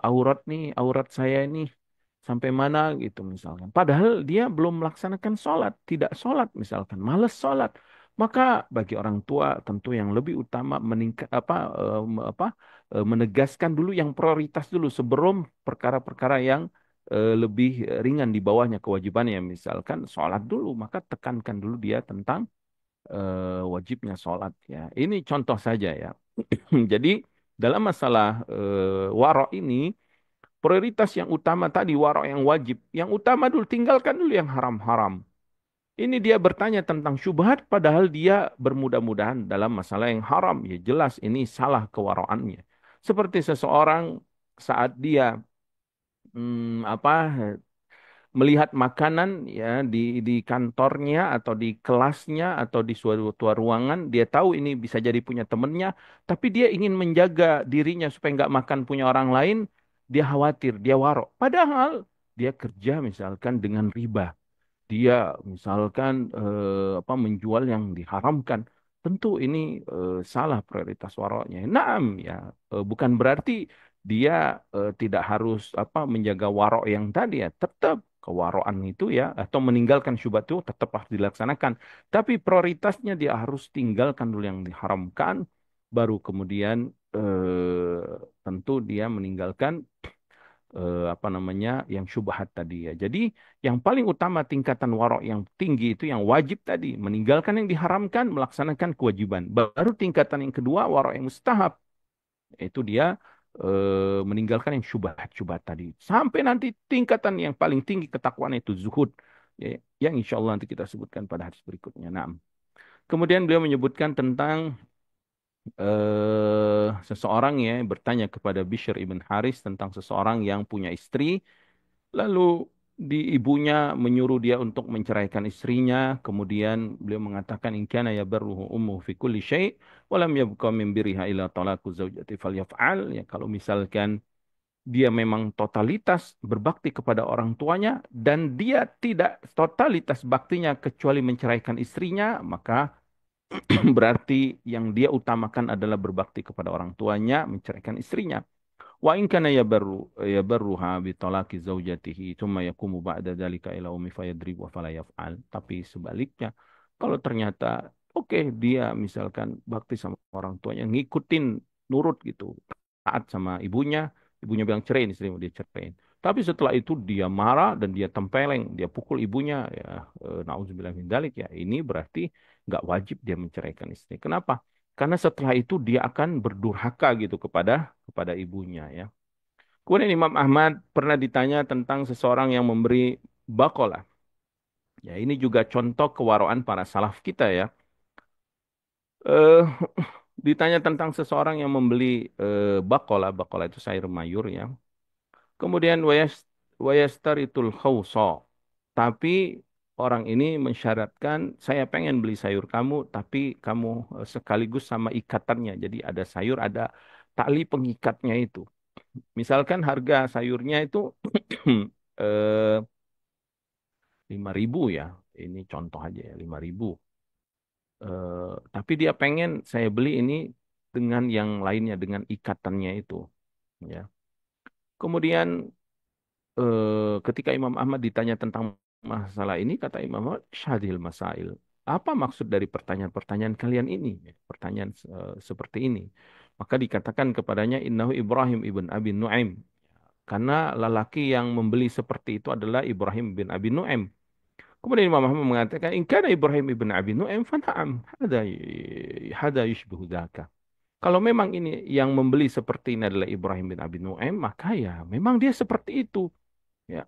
aurat nih, aurat saya ini sampai mana gitu misalkan. Padahal dia belum melaksanakan sholat, tidak sholat misalkan, males sholat. Maka bagi orang tua tentu yang lebih utama meningkat menegaskan dulu yang prioritas dulu sebelum perkara-perkara yang lebih ringan di bawahnya kewajibannya. Misalkan sholat dulu, maka tekankan dulu dia tentang wajibnya sholat ya. Ini contoh saja ya. Jadi dalam masalah warok ini, prioritas yang utama tadi warok yang wajib. Yang utama dulu, tinggalkan dulu yang haram-haram. Ini dia bertanya tentang syubhat padahal dia bermudah-mudahan dalam masalah yang haram. Ya jelas ini salah kewaraannya. Seperti seseorang saat dia apa melihat makanan ya di kantornya atau di kelasnya atau di suatu ruangan, dia tahu ini bisa jadi punya temennya, tapi dia ingin menjaga dirinya supaya nggak makan punya orang lain, dia khawatir, dia warok. Padahal dia kerja misalkan dengan riba, dia misalkan apa menjual yang diharamkan, tentu ini salah prioritas waroknya. Naam ya, bukan berarti dia tidak harus apa menjaga warok yang tadi ya, tetap kewaroan itu ya atau meninggalkan syubhat itu tetap harus dilaksanakan. Tapi prioritasnya dia harus tinggalkan dulu yang diharamkan, baru kemudian tentu dia meninggalkan apa namanya yang syubhat tadi ya. Jadi yang paling utama tingkatan warok yang tinggi itu yang wajib tadi, meninggalkan yang diharamkan, melaksanakan kewajiban. Baru tingkatan yang kedua warok yang mustahab, itu dia meninggalkan yang syubhat-syubhat tadi. Sampai nanti tingkatan yang paling tinggi ketakwaan itu zuhud. Ya, yang insya Allah nanti kita sebutkan pada hadis berikutnya. Nah, kemudian beliau menyebutkan tentang seseorang ya bertanya kepada Bishr ibn Haris tentang seseorang yang punya istri. Lalu ibunya menyuruh dia untuk menceraikan istrinya. Kemudian beliau mengatakan in kana yabarruhu ummuhu fi kulli syai' wa lam yabqa min birriha illa talaqu zawjati falyaf'al. Ya kalau misalkan dia memang totalitas berbakti kepada orang tuanya dan dia tidak totalitas baktinya kecuali menceraikan istrinya, maka berarti yang dia utamakan adalah berbakti kepada orang tuanya, menceraikan istrinya. Wa in kana yabarruha bi talaqi zaujatihi thumma yaqumu ba'da dzalika ila ummi fayadrib wa fala yaf'al. Tapi sebaliknya, kalau ternyata oke dia misalkan bakti sama orang tuanya, ngikutin nurut gitu, taat sama ibunya, ibunya bilang ceraiin istrimu dia ceraiin. Tapi setelah itu dia marah dan dia tempeleng, dia pukul ibunya ya nauzubillah min dzalik ya. Ini berarti nggak wajib dia menceraikan istri. Kenapa? Karena setelah itu dia akan berdurhaka gitu kepada ibunya ya. Kemudian Imam Ahmad pernah ditanya tentang seseorang yang memberi bakola. Ya, ini juga contoh kewaraan para salaf kita ya. Eh, ditanya tentang seseorang yang membeli bakola, bakola itu sayur mayur ya. Kemudian wayastaritul khawsa. Tapi orang ini mensyaratkan saya pengen beli sayur kamu, tapi kamu sekaligus sama ikatannya. Jadi ada sayur, ada tali pengikatnya itu. Misalkan harga sayurnya itu 5.000 ya. Ini contoh aja ya 5.000. Tapi dia pengen saya beli ini dengan yang lainnya dengan ikatannya itu. Ya. Kemudian ketika Imam Ahmad ditanya tentang masalah ini, kata Imam Ahmad, syadil masail. Apa maksud dari pertanyaan-pertanyaan kalian ini? Pertanyaan seperti ini. Maka dikatakan kepadanya, Innahu Ibrahim ibn Abi Nuaim. Karena lelaki yang membeli seperti itu adalah Ibrahim bin Abi Nuaim. Kemudian Imam Ahmad mengatakan, In kana Ibrahim ibn Abi Nu'aim, fana'am. Hada yushbihu dzaka. Kalau memang ini yang membeli seperti ini adalah Ibrahim bin Abi Nu'aim, maka ya memang dia seperti itu. Ya.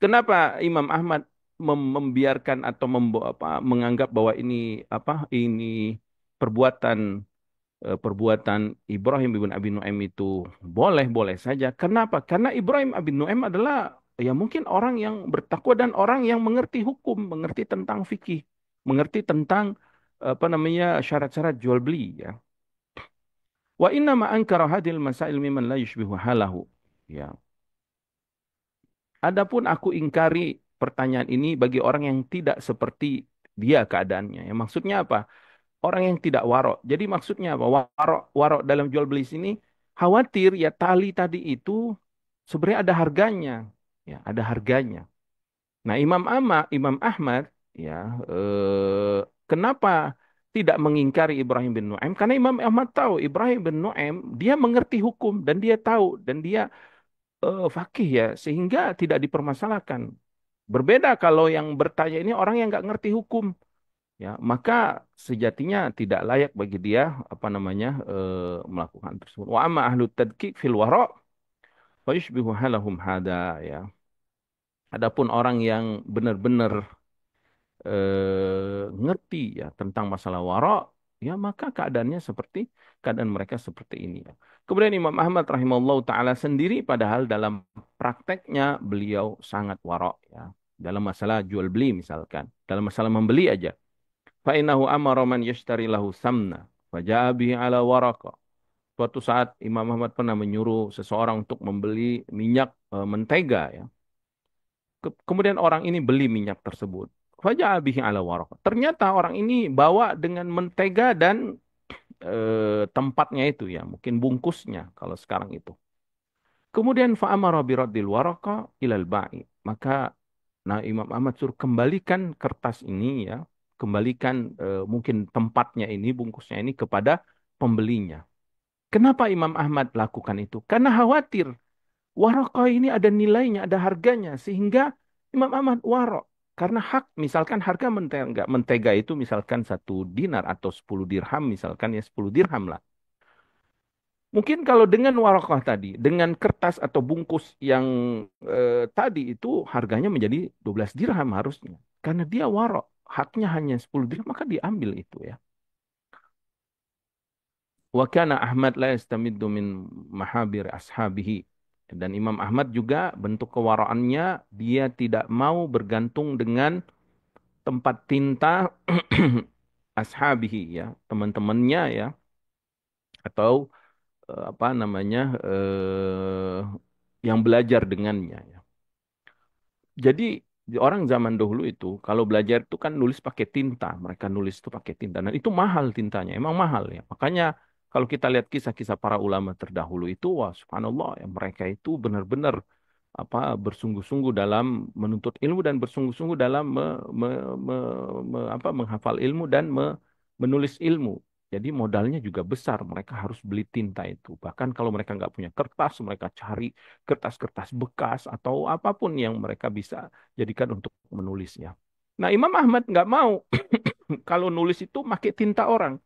Kenapa Imam Ahmad membiarkan atau menganggap bahwa ini ini perbuatan perbuatan Ibrahim bin Abi Nuaim itu boleh-boleh saja. Kenapa? Karena Ibrahim bin Nuaim adalah ya mungkin orang yang bertakwa dan orang yang mengerti hukum, mengerti tentang fikih, mengerti tentang apa namanya syarat-syarat jual beli ya. Wa inna ma ankara hadil masail mimman la yushbihu halahu. Ya. Adapun aku ingkari pertanyaan ini bagi orang yang tidak seperti dia keadaannya. Ya, maksudnya apa? Orang yang tidak warok. Jadi maksudnya apa? Warok, warok dalam jual beli sini khawatir ya tali tadi itu sebenarnya ada harganya. Ya, ada harganya. Nah, Imam Ahmad ya kenapa tidak mengingkari Ibrahim bin Nuaim? Karena Imam Ahmad tahu Ibrahim bin Nuaim dia mengerti hukum dan dia tahu dan dia fakih ya sehingga tidak dipermasalahkan. Berbeda kalau yang bertanya ini orang yang nggak ngerti hukum ya maka sejatinya tidak layak bagi dia apa namanya melakukan tersebut. Wa amma ahlu tadqiq fil wara fa yushbihu halahum hada ya. Adapun orang yang benar-benar ngerti ya tentang masalah wara ya maka keadaannya seperti keadaan mereka seperti ini ya. Kemudian Imam Ahmad rahimahullah taala sendiri padahal dalam prakteknya beliau sangat warok ya. Dalam masalah jual beli misalkan, dalam masalah membeli aja. Fa innahu amara man yashtari lahu samna faja'a bihi ala waraqa. Suatu saat Imam Ahmad pernah menyuruh seseorang untuk membeli minyak mentega ya. Kemudian orang ini beli minyak tersebut. Faja'a bihi ala waraqa. Ternyata orang ini bawa dengan mentega dan tempatnya itu ya, mungkin bungkusnya kalau sekarang itu. Kemudian fa'amara biraddil waraka ilal ba'i. Maka nah Imam Ahmad suruh kembalikan kertas ini ya, kembalikan mungkin tempatnya ini, bungkusnya ini kepada pembelinya. Kenapa Imam Ahmad lakukan itu? Karena khawatir waraka ini ada nilainya, ada harganya sehingga Imam Ahmad warok. Karena hak, misalkan harga mentega, mentega itu misalkan 1 dinar atau 10 dirham, misalkan ya 10 dirham lah. Mungkin kalau dengan warokoh tadi, dengan kertas atau bungkus yang tadi itu harganya menjadi 12 dirham harusnya. Karena dia warok, haknya hanya 10 dirham, maka diambil itu ya. Wa kana Ahmad la yastamiddu min mahabir ashabihi. Dan Imam Ahmad juga bentuk kewaraannya, dia tidak mau bergantung dengan tempat tinta ashabihi ya, teman-temannya ya, atau apa namanya yang belajar dengannya ya. Jadi di orang zaman dahulu itu kalau belajar itu kan nulis pakai tinta, mereka nulis itu pakai tinta dan itu mahal tintanya, emang mahal ya. Makanya kalau kita lihat kisah-kisah para ulama terdahulu itu, wah subhanallah ya mereka itu benar-benar apa bersungguh-sungguh dalam menuntut ilmu dan bersungguh-sungguh dalam menghafal ilmu dan menulis ilmu. Jadi modalnya juga besar. Mereka harus beli tinta itu. Bahkan kalau mereka nggak punya kertas, mereka cari kertas-kertas bekas atau apapun yang mereka bisa jadikan untuk menulisnya. Nah, Imam Ahmad nggak mau kalau nulis itu pakai tinta orang.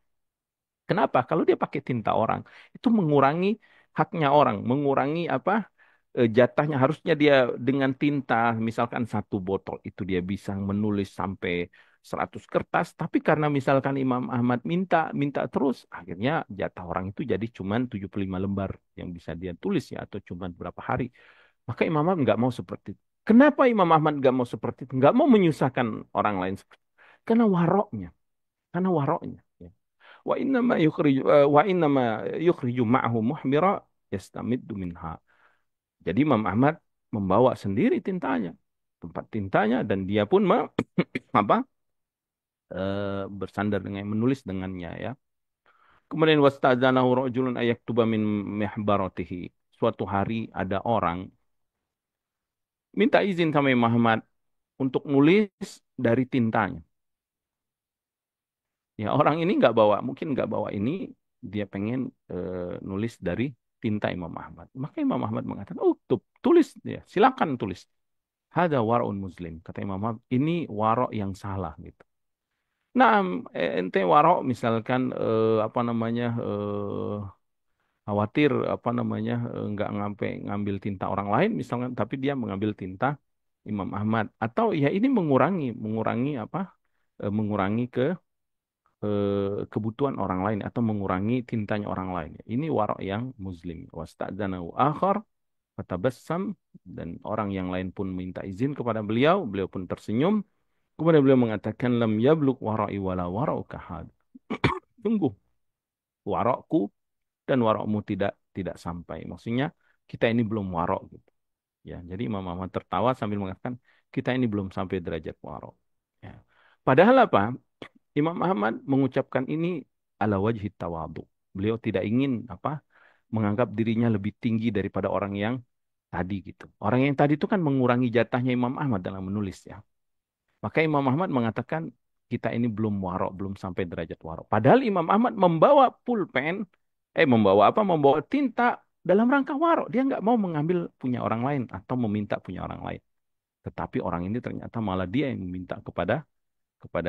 Kenapa? Kalau dia pakai tinta orang, itu mengurangi haknya orang, mengurangi apa jatahnya. Harusnya dia dengan tinta, misalkan 1 botol itu dia bisa menulis sampai 100 kertas, tapi karena misalkan Imam Ahmad minta, minta terus, akhirnya jatah orang itu jadi cuman 75 lembar yang bisa dia tulis ya, atau cuman berapa hari. Maka Imam Ahmad nggak mau seperti itu. Kenapa Imam Ahmad nggak mau seperti itu? Nggak mau menyusahkan orang lain seperti itu. Karena waroknya, karena waroknya. Ya. Wa innama yukhriju ma'ahu muhmira yastamiddu minha. Jadi Imam Ahmad membawa sendiri tintanya, tempat tintanya dan dia pun apa bersandar dengan menulis dengannya ya. Kemudian wastadzanahu rajulun ayaktuba min mihbaratihi. Suatu hari ada orang minta izin sama Imam Ahmad untuk nulis dari tintanya. Ya orang ini nggak bawa, mungkin nggak bawa ini, dia pengen nulis dari tinta Imam Ahmad. Maka Imam Ahmad mengatakan, oh tulis ya, silakan tulis. Hada wara'un muslim. Kata Imam Ahmad, ini warok yang salah gitu. Nah, ente warok misalkan apa namanya khawatir apa namanya nggak ngambil tinta orang lain misalkan, tapi dia mengambil tinta Imam Ahmad. Atau ya ini mengurangi apa? Mengurangi kebutuhan orang lain atau mengurangi tintanya orang lain. Ini warok yang muslim. Wasta'dzanahu akhar fatabassam, dan orang yang lain pun minta izin kepada beliau, beliau pun tersenyum. Kemudian beliau mengatakan lam yabluk wara'i wala wara'uka had. Sungguh warokku dan warokmu tidak sampai. Maksudnya kita ini belum warok gitu. Ya, jadi Imam Ahmad tertawa sambil mengatakan kita ini belum sampai derajat warok. Ya. Padahal apa? Imam Ahmad mengucapkan ini ala wajhi tawadu. Beliau tidak ingin apa? Menganggap dirinya lebih tinggi daripada orang yang tadi gitu. Orang yang tadi itu kan mengurangi jatahnya Imam Ahmad dalam menulis ya. Maka Imam Ahmad mengatakan kita ini belum warok, belum sampai derajat warok. Padahal Imam Ahmad membawa pulpen, membawa apa? Membawa tinta dalam rangka warok. Dia nggak mau mengambil punya orang lain atau meminta punya orang lain. Tetapi orang ini ternyata malah dia yang meminta kepada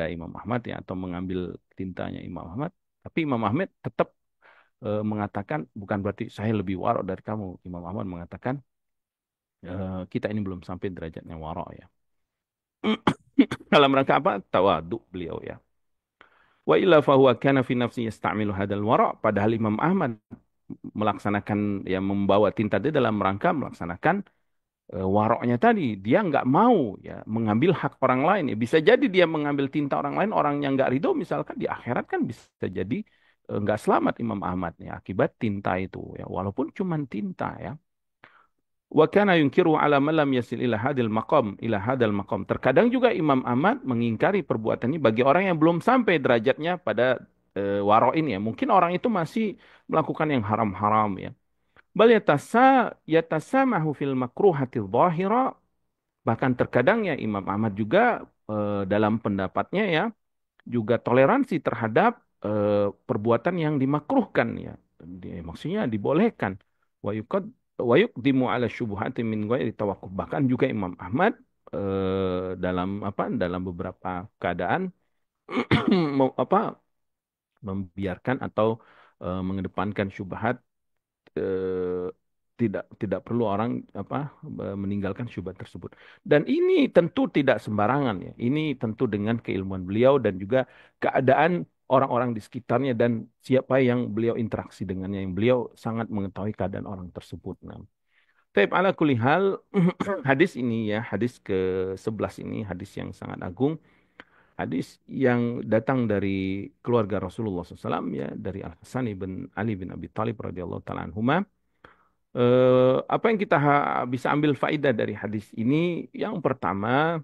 Imam Ahmad ya, atau mengambil tintanya Imam Ahmad. Tapi Imam Ahmad tetap mengatakan bukan berarti saya lebih warok dari kamu. Imam Ahmad mengatakan kita ini belum sampai derajatnya warok ya. Dalam rangka apa? Tawaduk beliau ya. Wa illa fahuwa kana fi nafsi yasta'milu hadal wara'. Padahal Imam Ahmad melaksanakan ya membawa tinta dia dalam rangka melaksanakan waroknya tadi. Dia nggak mau ya mengambil hak orang lain. Ya, bisa jadi dia mengambil tinta orang lain, orang yang nggak ridho misalkan di akhirat kan bisa jadi nggak selamat Imam Ahmad ya akibat tinta itu ya walaupun cuma tinta ya. Wa kana yunkiru ala man lam yasil ila hadal maqam. Terkadang juga Imam Ahmad mengingkari perbuatan ini bagi orang yang belum sampai derajatnya pada waro ini ya. Mungkin orang itu masih melakukan yang haram-haram ya. Bal yatasamahu fil makruhati dhahira. Bahkan terkadang ya Imam Ahmad juga dalam pendapatnya ya juga toleransi terhadap perbuatan yang dimakruhkan ya. Maksudnya dibolehkan. Wa yuqad wa yuqdimu ala syubhati min ghairi tawakkuf. Bahkan juga Imam Ahmad dalam dalam beberapa keadaan membiarkan atau mengedepankan syubhat eh, tidak perlu orang meninggalkan syubhat tersebut. Dan ini tentu tidak sembarangan ya. Ini tentu dengan keilmuan beliau dan juga keadaan orang-orang di sekitarnya dan siapa yang beliau interaksi dengannya yang beliau sangat mengetahui keadaan orang tersebut. Nah, Taib ala kulli hal hadis ini ya, hadis ke-11 ini hadis yang sangat agung, hadis yang datang dari keluarga Rasulullah SAW ya, dari Al Hasan bin Ali bin Abi Thalib radhiyallahu taala anhuma. Apa yang kita bisa ambil faedah dari hadis ini? Yang pertama,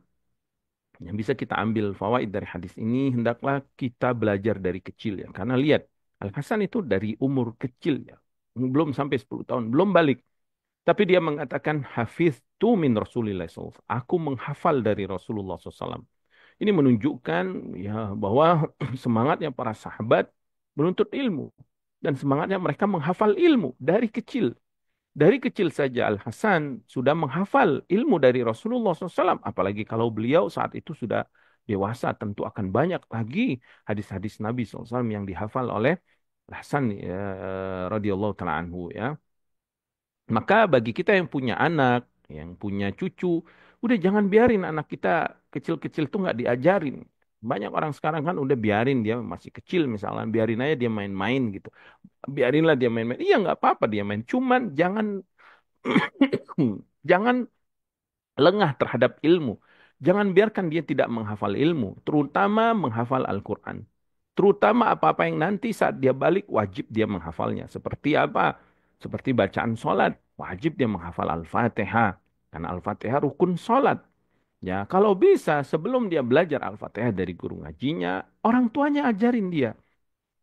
yang bisa kita ambil fawaid dari hadis ini, hendaklah kita belajar dari kecil ya. Karena lihat, Al Hasan itu dari umur kecil ya. Belum sampai 10 tahun, belum balik. Tapi dia mengatakan, Hafiz tu min Rasulillah SAW. Aku menghafal dari Rasulullah SAW. Ini menunjukkan ya bahwa semangatnya para sahabat menuntut ilmu. Dan semangatnya mereka menghafal ilmu dari kecil. Dari kecil saja Al-Hasan sudah menghafal ilmu dari Rasulullah SAW. Apalagi kalau beliau saat itu sudah dewasa, tentu akan banyak lagi hadis-hadis Nabi SAW yang dihafal oleh Al-Hasan ya, radhiyallahu ta'ala anhu ya. Maka bagi kita yang punya anak, yang punya cucu, udah jangan biarin anak kita kecil-kecil tuh nggak diajarin. Banyak orang sekarang kan udah biarin dia masih kecil misalnya, biarin aja dia main-main gitu. Biarinlah dia main-main. Iya nggak apa-apa dia main. Cuman jangan jangan lengah terhadap ilmu. Jangan biarkan dia tidak menghafal ilmu, terutama menghafal Al-Quran. Terutama apa-apa yang nanti saat dia balik wajib dia menghafalnya. Seperti apa? Seperti bacaan sholat. Wajib dia menghafal Al-Fatihah. Karena Al-Fatihah rukun sholat. Ya, kalau bisa sebelum dia belajar Al-Fatihah dari guru ngajinya, orang tuanya ajarin dia.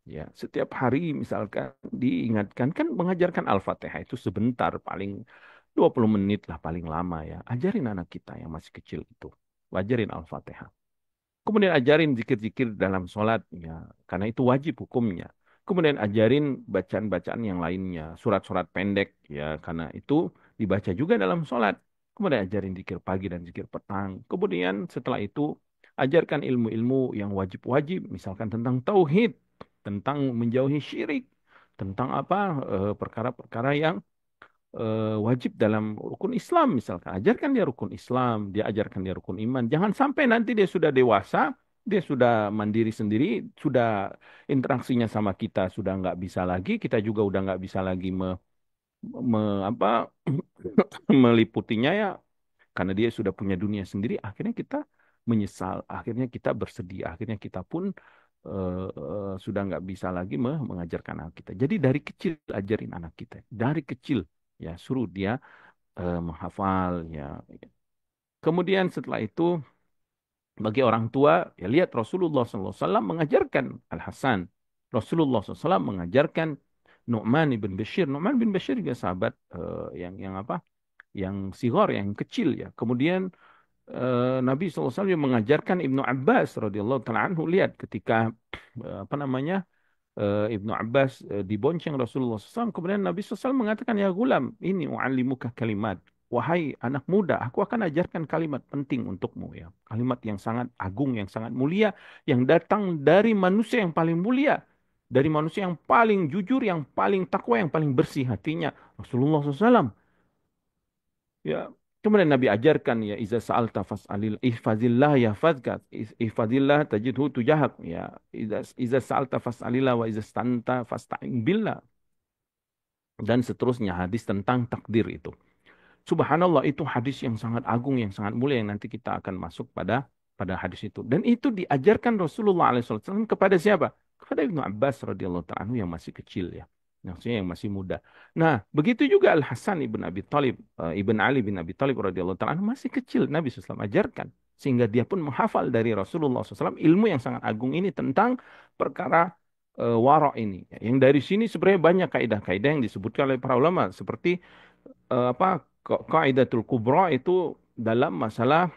Ya, setiap hari misalkan diingatkan kan mengajarkan Al-Fatihah itu sebentar paling 20 menit lah paling lama ya. Ajarin anak kita yang masih kecil itu. Ajarin Al-Fatihah. Kemudian ajarin zikir-zikir dalam sholat ya, karena itu wajib hukumnya. Kemudian ajarin bacaan-bacaan yang lainnya, surat-surat pendek ya, karena itu dibaca juga dalam sholat. Kemudian ajarin zikir pagi dan zikir petang. Kemudian setelah itu ajarkan ilmu-ilmu yang wajib-wajib, misalkan tentang tauhid, tentang menjauhi syirik, tentang perkara-perkara yang wajib dalam rukun Islam misalkan. Ajarkan dia rukun Islam, dia ajarkan dia rukun iman. Jangan sampai nanti dia sudah dewasa, dia sudah mandiri sendiri, sudah interaksinya sama kita sudah nggak bisa lagi, kita juga udah nggak bisa lagi me- apa meliputinya ya, karena dia sudah punya dunia sendiri. Akhirnya kita menyesal, akhirnya kita bersedih, akhirnya kita pun sudah nggak bisa lagi mengajarkan anak kita. Jadi dari kecil ajarin anak kita, dari kecil ya suruh dia menghafal ya. Kemudian setelah itu bagi orang tua ya lihat Rasulullah SAW mengajarkan Al Hasan. Rasulullah SAW mengajarkan Nu'man bin Bashir. Nu'man bin Bashir juga sahabat yang apa? Yang sigar, yang kecil ya. Kemudian Nabi SAW juga mengajarkan Ibnu Abbas radhiyallahu taala anhu. Lihat ketika Ibnu Abbas dibonceng Rasulullah SAW. Kemudian Nabi SAW mengatakan, ya gulam, ini u'allimuka kalimat. Wahai anak muda, aku akan ajarkan kalimat penting untukmu ya. Kalimat yang sangat agung, yang sangat mulia, yang datang dari manusia yang paling mulia. Dari manusia yang paling jujur, yang paling takwa, yang paling bersih hatinya. Rasulullah SAW. Ya, kemudian Nabi ajarkan ya iza sa'alta fas'alil ihfazillah yahfazka ihfazillah tajidhu tujahak ya iza sa'alta fas'alillah wa iza stanta fasta'in billah. dan seterusnya hadis tentang takdir itu. Subhanallah, itu hadis yang sangat agung, yang sangat mulia, yang nanti kita akan masuk pada hadis itu. Dan itu diajarkan Rasulullah SAW kepada siapa? Kepada Ibnu Abbas radhiyallahu ta'ala anhu yang masih kecil ya. Maksudnya yang masih muda. Nah, begitu juga Al Hasan ibn Abi Thalib, ibn Ali bin Abi Thalib radhiyallahu ta'ala anhu masih kecil. Nabi SAW ajarkan sehingga dia pun menghafal dari Rasulullah SAW ilmu yang sangat agung ini tentang perkara wara' ini. Yang dari sini sebenarnya banyak kaidah-kaidah yang disebutkan oleh para ulama seperti Qaidatul Kubra itu dalam masalah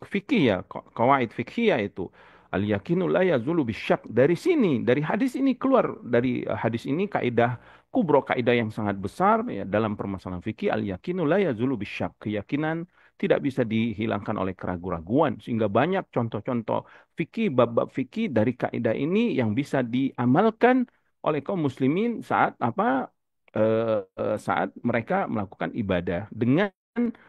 fikih ya, qawaid fikih itu al yakinu la yazulu bisyak. Dari sini, dari hadis ini keluar, dari hadis ini kaidah kubra, kaidah yang sangat besar ya dalam permasalahan fikih. Al yakinu la yazulu bisyak, keyakinan tidak bisa dihilangkan oleh keraguan-raguan, sehingga banyak contoh-contoh fikih, bab-bab fikih dari kaidah ini yang bisa diamalkan oleh kaum muslimin saat mereka melakukan ibadah dengan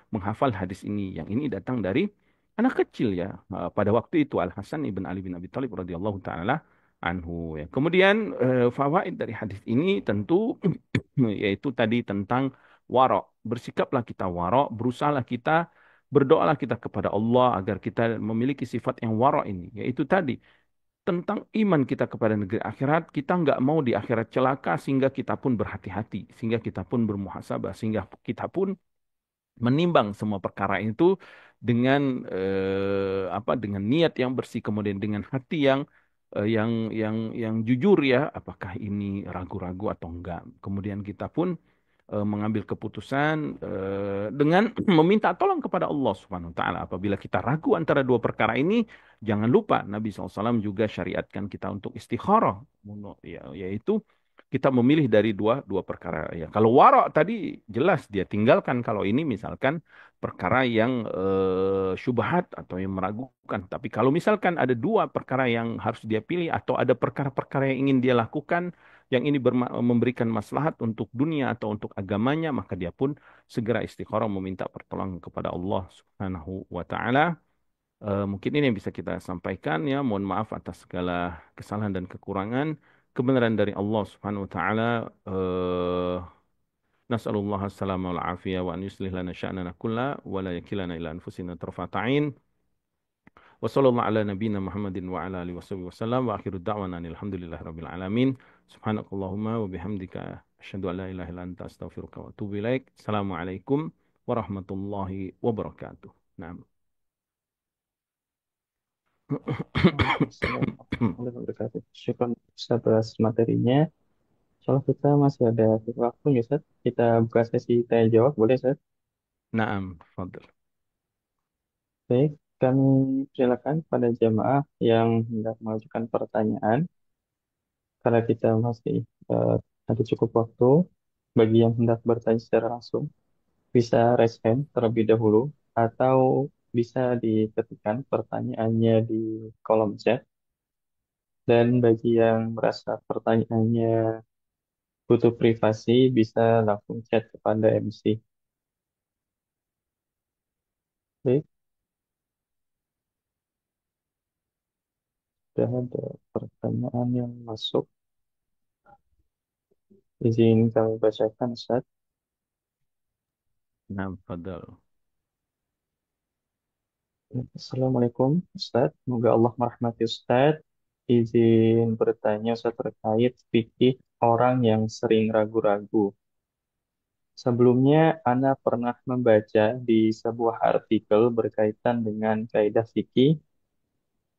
menghafal hadis ini. Yang ini datang dari anak kecil ya. Pada waktu itu Al Hasan ibn Ali bin Abi Thalib radhiyallahu taala anhu ya. Kemudian fawaid dari hadis ini tentu yaitu tadi tentang warok. Bersikaplah kita warok, berusahalah kita, berdoalah kita kepada Allah agar kita memiliki sifat yang warok ini. Yaitu tadi tentang iman kita kepada negeri akhirat, kita nggak mau di akhirat celaka sehingga kita pun berhati-hati, sehingga kita pun bermuhasabah, sehingga kita pun menimbang semua perkara itu dengan dengan niat yang bersih, kemudian dengan hati yang jujur ya, apakah ini ragu-ragu atau enggak. Kemudian kita pun mengambil keputusan dengan meminta tolong kepada Allah Subhanahu wa taala. Apabila kita ragu antara dua perkara ini, jangan lupa Nabi SAW juga syariatkan kita untuk istikharah, yaitu kita memilih dari dua perkara ya. Kalau warok tadi jelas dia tinggalkan, kalau ini misalkan perkara yang syubhat atau yang meragukan. Tapi kalau misalkan ada dua perkara yang harus dia pilih atau ada perkara-perkara yang ingin dia lakukan, yang ini memberikan maslahat untuk dunia atau untuk agamanya, maka dia pun segera istikharah meminta pertolongan kepada Allah Subhanahu wa taala. Mungkin ini yang bisa kita sampaikan ya. Mohon maaf atas segala kesalahan dan kekurangan. Kebenaran dari Allah Subhanahu wa taala. Nas'alullah as-salama wal afiyah wa an yuslih lana sya'nana kulla wa la yakilana ila anfusina tarfata'in. Wa sallallahu ala nabiyyina Muhammadin wa ala alihi wasallam wa akhiru da'wana alhamdulillahi rabbil alamin. Subhanakallahumma wa bihamdika asyhadu an la ilaha illa anta astaghfiruka wa atubu ilaik. Assalamualaikum warahmatullahi wabarakatuh. Naam. Waalaikumsalam warahmatullahi wabarakatuh. Syukron Ustaz atas materinya. Kalau kita masih ada waktu ya Ustaz, kita buka sesi tanya jawab, boleh Ustaz? Naam, fadl. Baik, kami silakan pada jamaah yang hendak mengajukan pertanyaan. Karena kita masih eh, ada cukup waktu, bagi yang hendak bertanya secara langsung, bisa raise hand terlebih dahulu, atau bisa diketikkan pertanyaannya di kolom chat. Dan bagi yang merasa pertanyaannya butuh privasi, bisa langsung chat kepada MC. Baik, sudah ada pertanyaan yang masuk. Izin kami bacakan, Ustaz. Naam, fadl. Assalamualaikum, Ustaz. Semoga Allah merahmati Ustaz. Izin bertanya, Ustaz, terkait fikih orang yang sering ragu-ragu. Sebelumnya, Ana pernah membaca di sebuah artikel berkaitan dengan kaidah fikih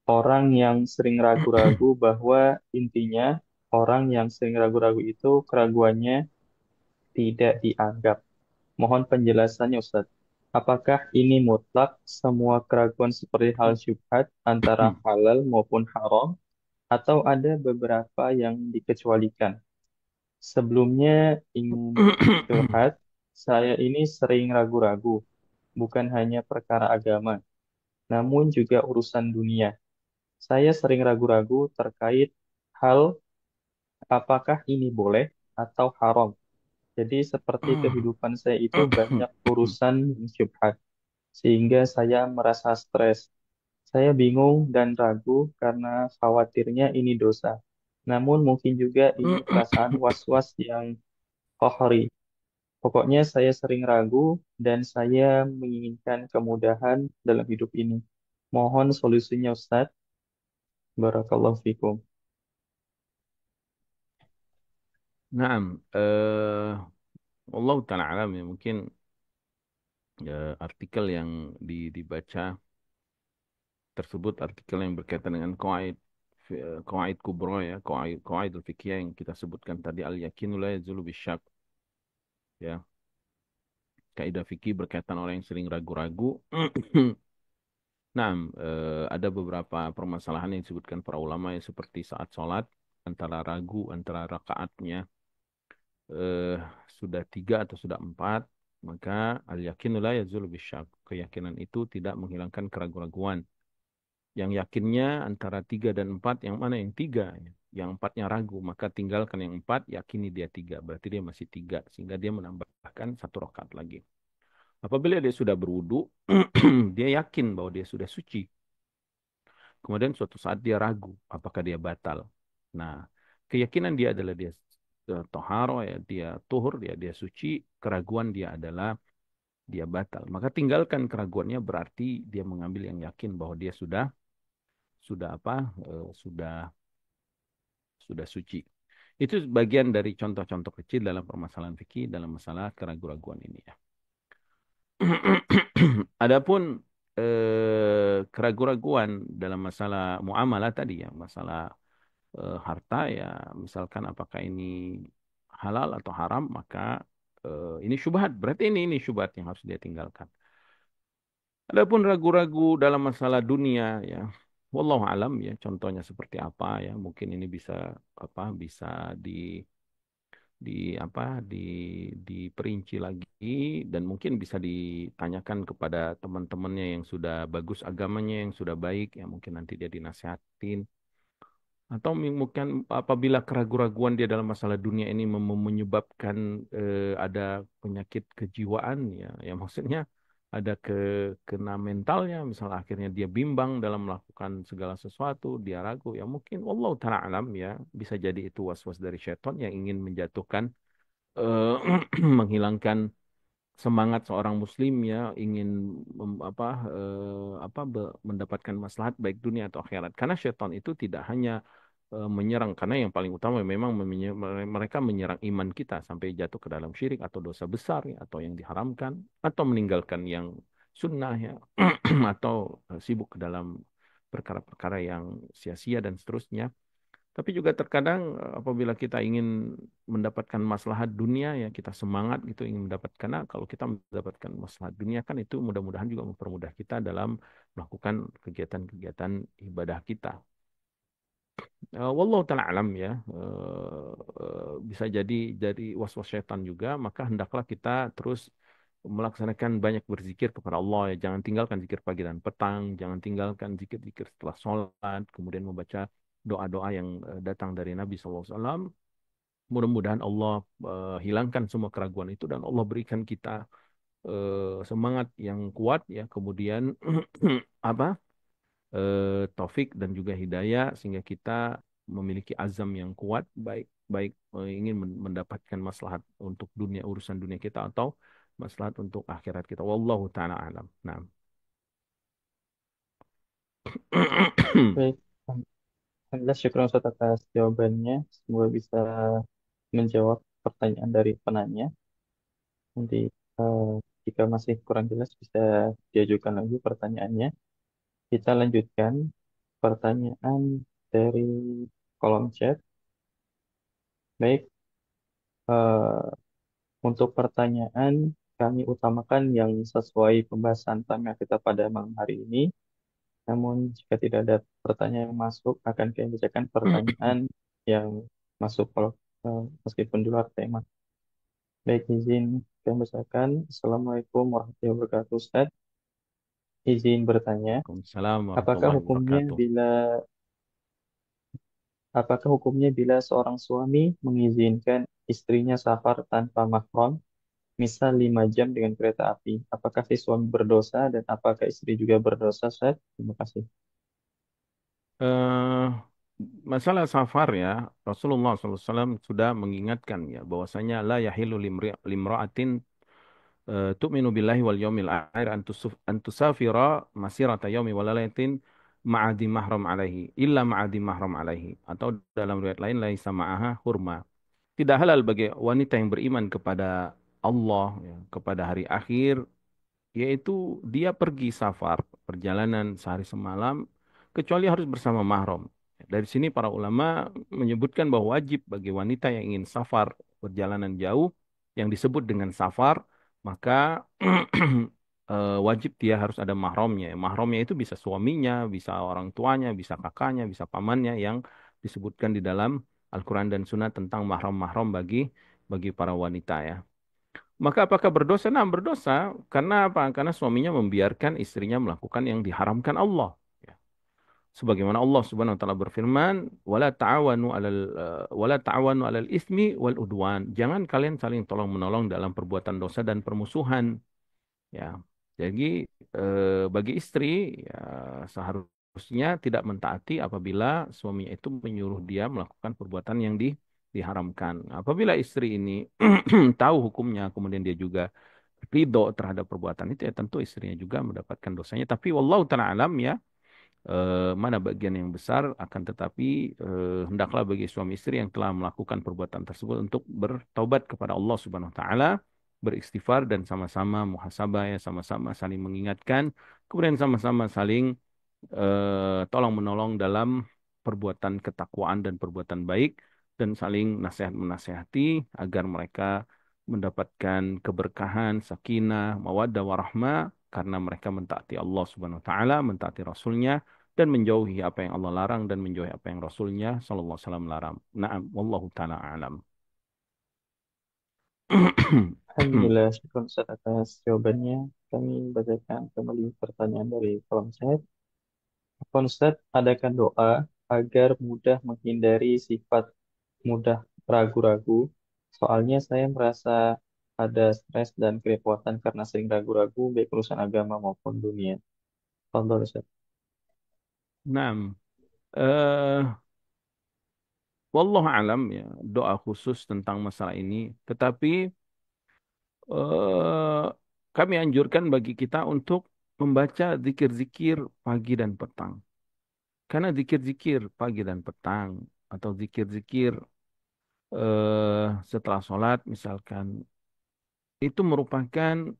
orang yang sering ragu-ragu bahwa intinya orang yang sering ragu-ragu itu keraguannya tidak dianggap. Mohon penjelasannya Ustaz. Apakah ini mutlak semua keraguan seperti hal syubhat antara halal maupun haram atau ada beberapa yang dikecualikan? Sebelumnya ingin curhat, saya ini sering ragu-ragu, bukan hanya perkara agama, namun juga urusan dunia. Saya sering ragu-ragu terkait hal apakah ini boleh atau haram. Jadi seperti kehidupan saya itu banyak urusan yang syubhat, sehingga saya merasa stres. Saya bingung dan ragu karena khawatirnya ini dosa. Namun mungkin juga ini perasaan was-was yang qahri. Pokoknya saya sering ragu dan saya menginginkan kemudahan dalam hidup ini. Mohon solusinya Ustadz. Barakallahu fikum. Naam, Allah taala alam ya mungkin artikel yang dibaca tersebut artikel yang berkaitan dengan qawaid kubra ya, qawaid fikih yang kita sebutkan tadi al yakinu la yazulu bisyak ya. Kaidah fikih berkaitan orang yang sering ragu-ragu. Nah, ada beberapa permasalahan yang disebutkan para ulama ya, seperti saat sholat antara ragu antara rakaatnya eh, sudah tiga atau sudah empat, maka al yakinu la yazulu bisyak. Keyakinan itu tidak menghilangkan keraguan-raguan. Yang yakinnya antara tiga dan empat, yang mana yang tiga? Yang empatnya ragu, maka tinggalkan yang empat, yakini dia tiga. Berarti dia masih tiga, sehingga dia menambahkan satu rakaat lagi. Apabila dia sudah berwudu, dia yakin bahwa dia sudah suci. Kemudian suatu saat dia ragu, apakah dia batal. Nah, keyakinan dia adalah dia toharo, ya, dia tuhur, dia suci. Keraguan dia adalah dia batal. Maka tinggalkan keraguannya berarti dia mengambil yang yakin bahwa dia sudah apa? Sudah suci. Itu bagian dari contoh-contoh kecil dalam permasalahan fikih dalam masalah keraguan-raguan ini ya. Adapun keraguan-raguan dalam masalah muamalah tadi ya, masalah harta ya, misalkan apakah ini halal atau haram, maka ini syubhat. Berarti ini syubhat yang harus dia tinggalkan. Adapun ragu-ragu dalam masalah dunia ya, wallahu alam ya, contohnya seperti apa ya, mungkin ini bisa apa bisa di di apa diperinci lagi dan mungkin bisa ditanyakan kepada teman-temannya yang sudah bagus agamanya, yang sudah baik ya, mungkin nanti dia dinasihatin atau mungkin apabila keraguan-raguan dia dalam masalah dunia ini menyebabkan ada penyakit kejiwaan ya, ya maksudnya ada kena mentalnya, misalnya akhirnya dia bimbang dalam melakukan segala sesuatu, dia ragu ya mungkin wallahu taala alam ya, bisa jadi itu was-was dari syaitan yang ingin menjatuhkan eh, menghilangkan semangat seorang muslim ya, ingin mendapatkan maslahat baik dunia atau akhirat. Karena syaitan itu tidak hanya menyerang, karena yang paling utama memang mereka menyerang iman kita sampai jatuh ke dalam syirik atau dosa besar ya, atau yang diharamkan atau meninggalkan yang sunnah ya, atau sibuk ke dalam perkara-perkara yang sia-sia dan seterusnya. Tapi juga terkadang apabila kita ingin mendapatkan maslahat dunia ya, kita semangat gitu ingin mendapatkan, karena kalau kita mendapatkan maslahat dunia kan itu mudah-mudahan juga mempermudah kita dalam melakukan kegiatan-kegiatan ibadah kita. Wallahu taala alam ya. Bisa jadi was-was syaitan juga, maka hendaklah kita terus melaksanakan banyak berzikir kepada Allah ya. Jangan tinggalkan zikir pagi dan petang, jangan tinggalkan zikir-zikir setelah sholat, kemudian membaca doa-doa yang datang dari Nabi SAW. Mudah-mudahan Allah hilangkan semua keraguan itu dan Allah berikan kita semangat yang kuat ya, kemudian apa taufik dan juga hidayah sehingga kita memiliki azam yang kuat, baik baik ingin mendapatkan maslahat untuk dunia, urusan dunia kita atau maslahat untuk akhirat kita. Wallahu taala alam. Nah. Baik, Alhamdulillah syukur Ustaz atas jawabannya. Semoga bisa menjawab pertanyaan dari penanya. Nanti eh, jika masih kurang jelas bisa diajukan lagi pertanyaannya. Kita lanjutkan pertanyaan dari kolom chat. Baik, eh, untuk pertanyaan kami utamakan yang sesuai pembahasan tema kita pada malam hari ini. Namun jika tidak ada pertanyaan yang masuk, akan kami bacakan pertanyaan yang masuk kalau meskipun di luar tema. Baik, izin kami bacakan. Assalamualaikum warahmatullahi wabarakatuh, Ustaz. Izin bertanya, Waalaikumsalam apakah warahmatullahi hukumnya wabarakatuh. bila apakah hukumnya bila seorang suami mengizinkan istrinya safar tanpa mahram, misal 5 jam dengan kereta api? Apakah si suami berdosa dan apakah istri juga berdosa, Ustaz? Terima kasih. Eh masalah safar ya, Rasulullah SAW sudah mengingatkan ya bahwasanya la yahilu limra'atin tu'minu billahi wal yawmil akhir an tusafira masirata yaumi wa lailatin ma'adi mahram alaihi illa ma'adi mahram alaihi, atau dalam riwayat lain laisa ma'aha hurma. Tidak halal bagi wanita yang beriman kepada Allah ya, kepada hari akhir, yaitu dia pergi safar perjalanan sehari semalam kecuali harus bersama mahram. Dari sini para ulama menyebutkan bahwa wajib bagi wanita yang ingin safar perjalanan jauh yang disebut dengan safar, maka wajib dia harus ada mahramnya. Mahramnya itu bisa suaminya, bisa orang tuanya, bisa kakaknya, bisa pamannya yang disebutkan di dalam Al-Quran dan Sunnah tentang mahram-mahram bagi para wanita ya. Maka apakah berdosa? Nah, berdosa karena apa? Karena suaminya membiarkan istrinya melakukan yang diharamkan Allah. Ya. Sebagaimana Allah Subhanahu wa taala berfirman, wala ta'awanu 'alal ismi wal udwan." Jangan kalian saling tolong-menolong dalam perbuatan dosa dan permusuhan. Ya. Jadi bagi istri ya, seharusnya tidak mentaati apabila suaminya itu menyuruh dia melakukan perbuatan yang diharamkan. Apabila istri ini tahu hukumnya, kemudian dia juga ridho terhadap perbuatan itu, ya tentu istrinya juga mendapatkan dosanya. Tapi wallahu ta'ala alam ya, mana bagian yang besar, akan tetapi hendaklah bagi suami istri yang telah melakukan perbuatan tersebut untuk bertaubat kepada Allah Subhanahu wa taala, beristighfar dan sama-sama muhasabah ya, sama-sama saling mengingatkan, kemudian sama-sama saling tolong menolong dalam perbuatan ketakwaan dan perbuatan baik, dan saling nasihat menasihati agar mereka mendapatkan keberkahan, sakinah, mawaddah warahmah karena mereka mentaati Allah Subhanahu wa taala, mentaati Rasulnya, dan menjauhi apa yang Allah larang dan menjauhi apa yang Rasulnya sallallahu alaihi wasallam larang. Naam, wallahu taala alam. Alhamdulillah, syukur Ustaz atas jawabannya. Kami bacakan kembali pertanyaan dari kolom chat. Afwan Ustaz, adakah doa agar mudah menghindari sifat mudah ragu-ragu? Soalnya saya merasa ada stres dan kerepotan karena sering ragu-ragu baik urusan agama maupun dunia. Contoh Ustaz. Naam. Eh, wallahu alam ya, doa khusus tentang masalah ini. Tetapi eh, kami anjurkan bagi kita untuk membaca zikir-zikir pagi dan petang. Karena zikir-zikir pagi dan petang atau zikir-zikir setelah sholat misalkan, itu merupakan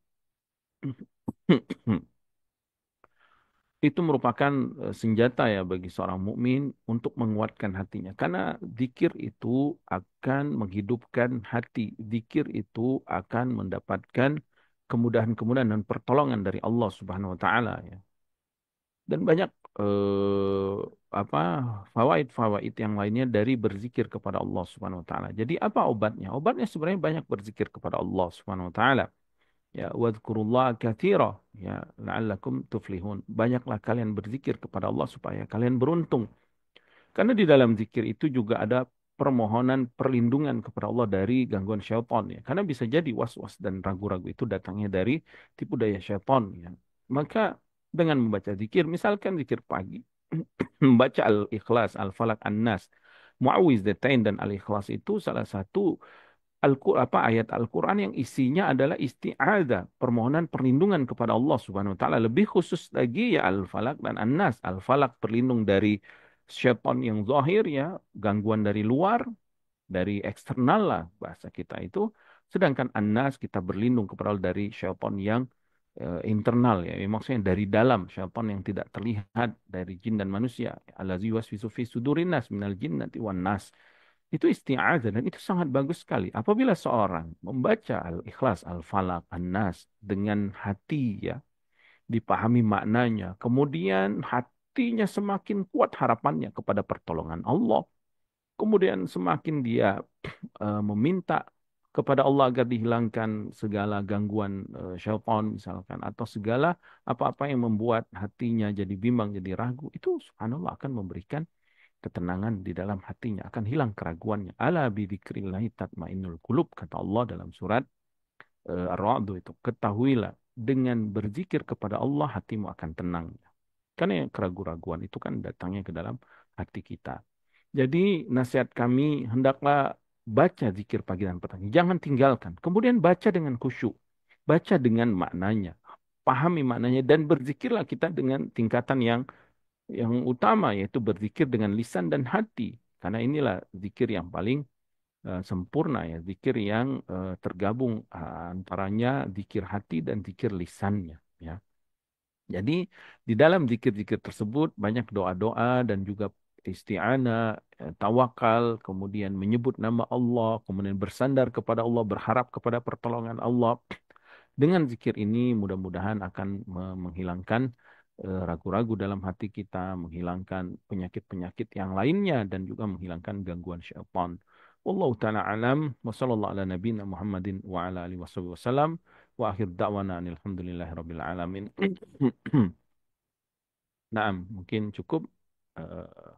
itu merupakan senjata ya bagi seorang mukmin untuk menguatkan hatinya. Karena zikir itu akan menghidupkan hati. Zikir itu akan mendapatkan kemudahan-kemudahan dan pertolongan dari Allah Subhanahu wa taala ya. Dan banyak eh, apa fawaid-fawaid yang lainnya dari berzikir kepada Allah Subhanahu wa taala. Jadi apa obatnya? Obatnya sebenarnya banyak berzikir kepada Allah Subhanahu wa taala. Ya, wadhkurullah katsira ya la'allakum tuflihun. Banyaklah kalian berzikir kepada Allah supaya kalian beruntung. Karena di dalam zikir itu juga ada permohonan perlindungan kepada Allah dari gangguan syaitan ya. Karena bisa jadi was-was dan ragu-ragu itu datangnya dari tipu daya syaitan ya. Maka dengan membaca zikir, misalkan zikir pagi, membaca Al-Ikhlas, Al-Falaq, An-Nas, Muawwidzatain dan Al-Ikhlas itu salah satu ayat Al-Quran yang isinya adalah isti'adzah, permohonan perlindungan kepada Allah Subhanahu wa taala. Lebih khusus lagi ya Al-Falaq dan An-Nas. Al-Falaq berlindung dari syaitan yang zahir ya, gangguan dari luar, dari eksternal lah bahasa kita itu. Sedangkan An-Nas kita berlindung kepada Allah dari syaitan yang internal ya. Maksudnya dari dalam, syaitan yang tidak terlihat dari jin dan manusia. Allazi yuwaswisu fi sudurin nas minal jinnati wan nas. Itu isti'adzah dan itu sangat bagus sekali. Apabila seorang membaca Al-Ikhlas, Al-Falaq, An-Nas dengan hati ya, dipahami maknanya, kemudian hatinya semakin kuat harapannya kepada pertolongan Allah. Kemudian semakin dia meminta kepada Allah agar dihilangkan segala gangguan syaitan misalkan, atau segala apa-apa yang membuat hatinya jadi bimbang, jadi ragu, itu subhanallah akan memberikan ketenangan di dalam hatinya, akan hilang keraguannya. Ala bidzikrillahi tatmainnul qulub, kata Allah dalam surat Ar-Ra'd itu. Ketahuilah dengan berzikir kepada Allah hatimu akan tenang. Karena yang keraguan-raguan itu kan datangnya ke dalam hati kita. Jadi nasihat kami hendaklah baca zikir pagi dan petang. Jangan tinggalkan. Kemudian baca dengan khusyuk. Baca dengan maknanya. Pahami maknanya dan berzikirlah kita dengan tingkatan yang utama yaitu berzikir dengan lisan dan hati. Karena inilah zikir yang paling sempurna ya, zikir yang tergabung antaranya zikir hati dan zikir lisannya ya. Jadi di dalam zikir-zikir tersebut banyak doa-doa dan juga isti'anah, tawakal, kemudian menyebut nama Allah, kemudian bersandar kepada Allah, berharap kepada pertolongan Allah. Dengan zikir ini mudah-mudahan akan menghilangkan ragu-ragu dalam hati kita, menghilangkan penyakit-penyakit yang lainnya dan juga menghilangkan gangguan syaitan. Wallahu ta'ala alam wa sallallahu ala nabiyina Muhammadin wa ala alihi wasallam wa akhir da'wana alhamdulillahi rabbil alamin. Nah, mungkin cukup. Eh,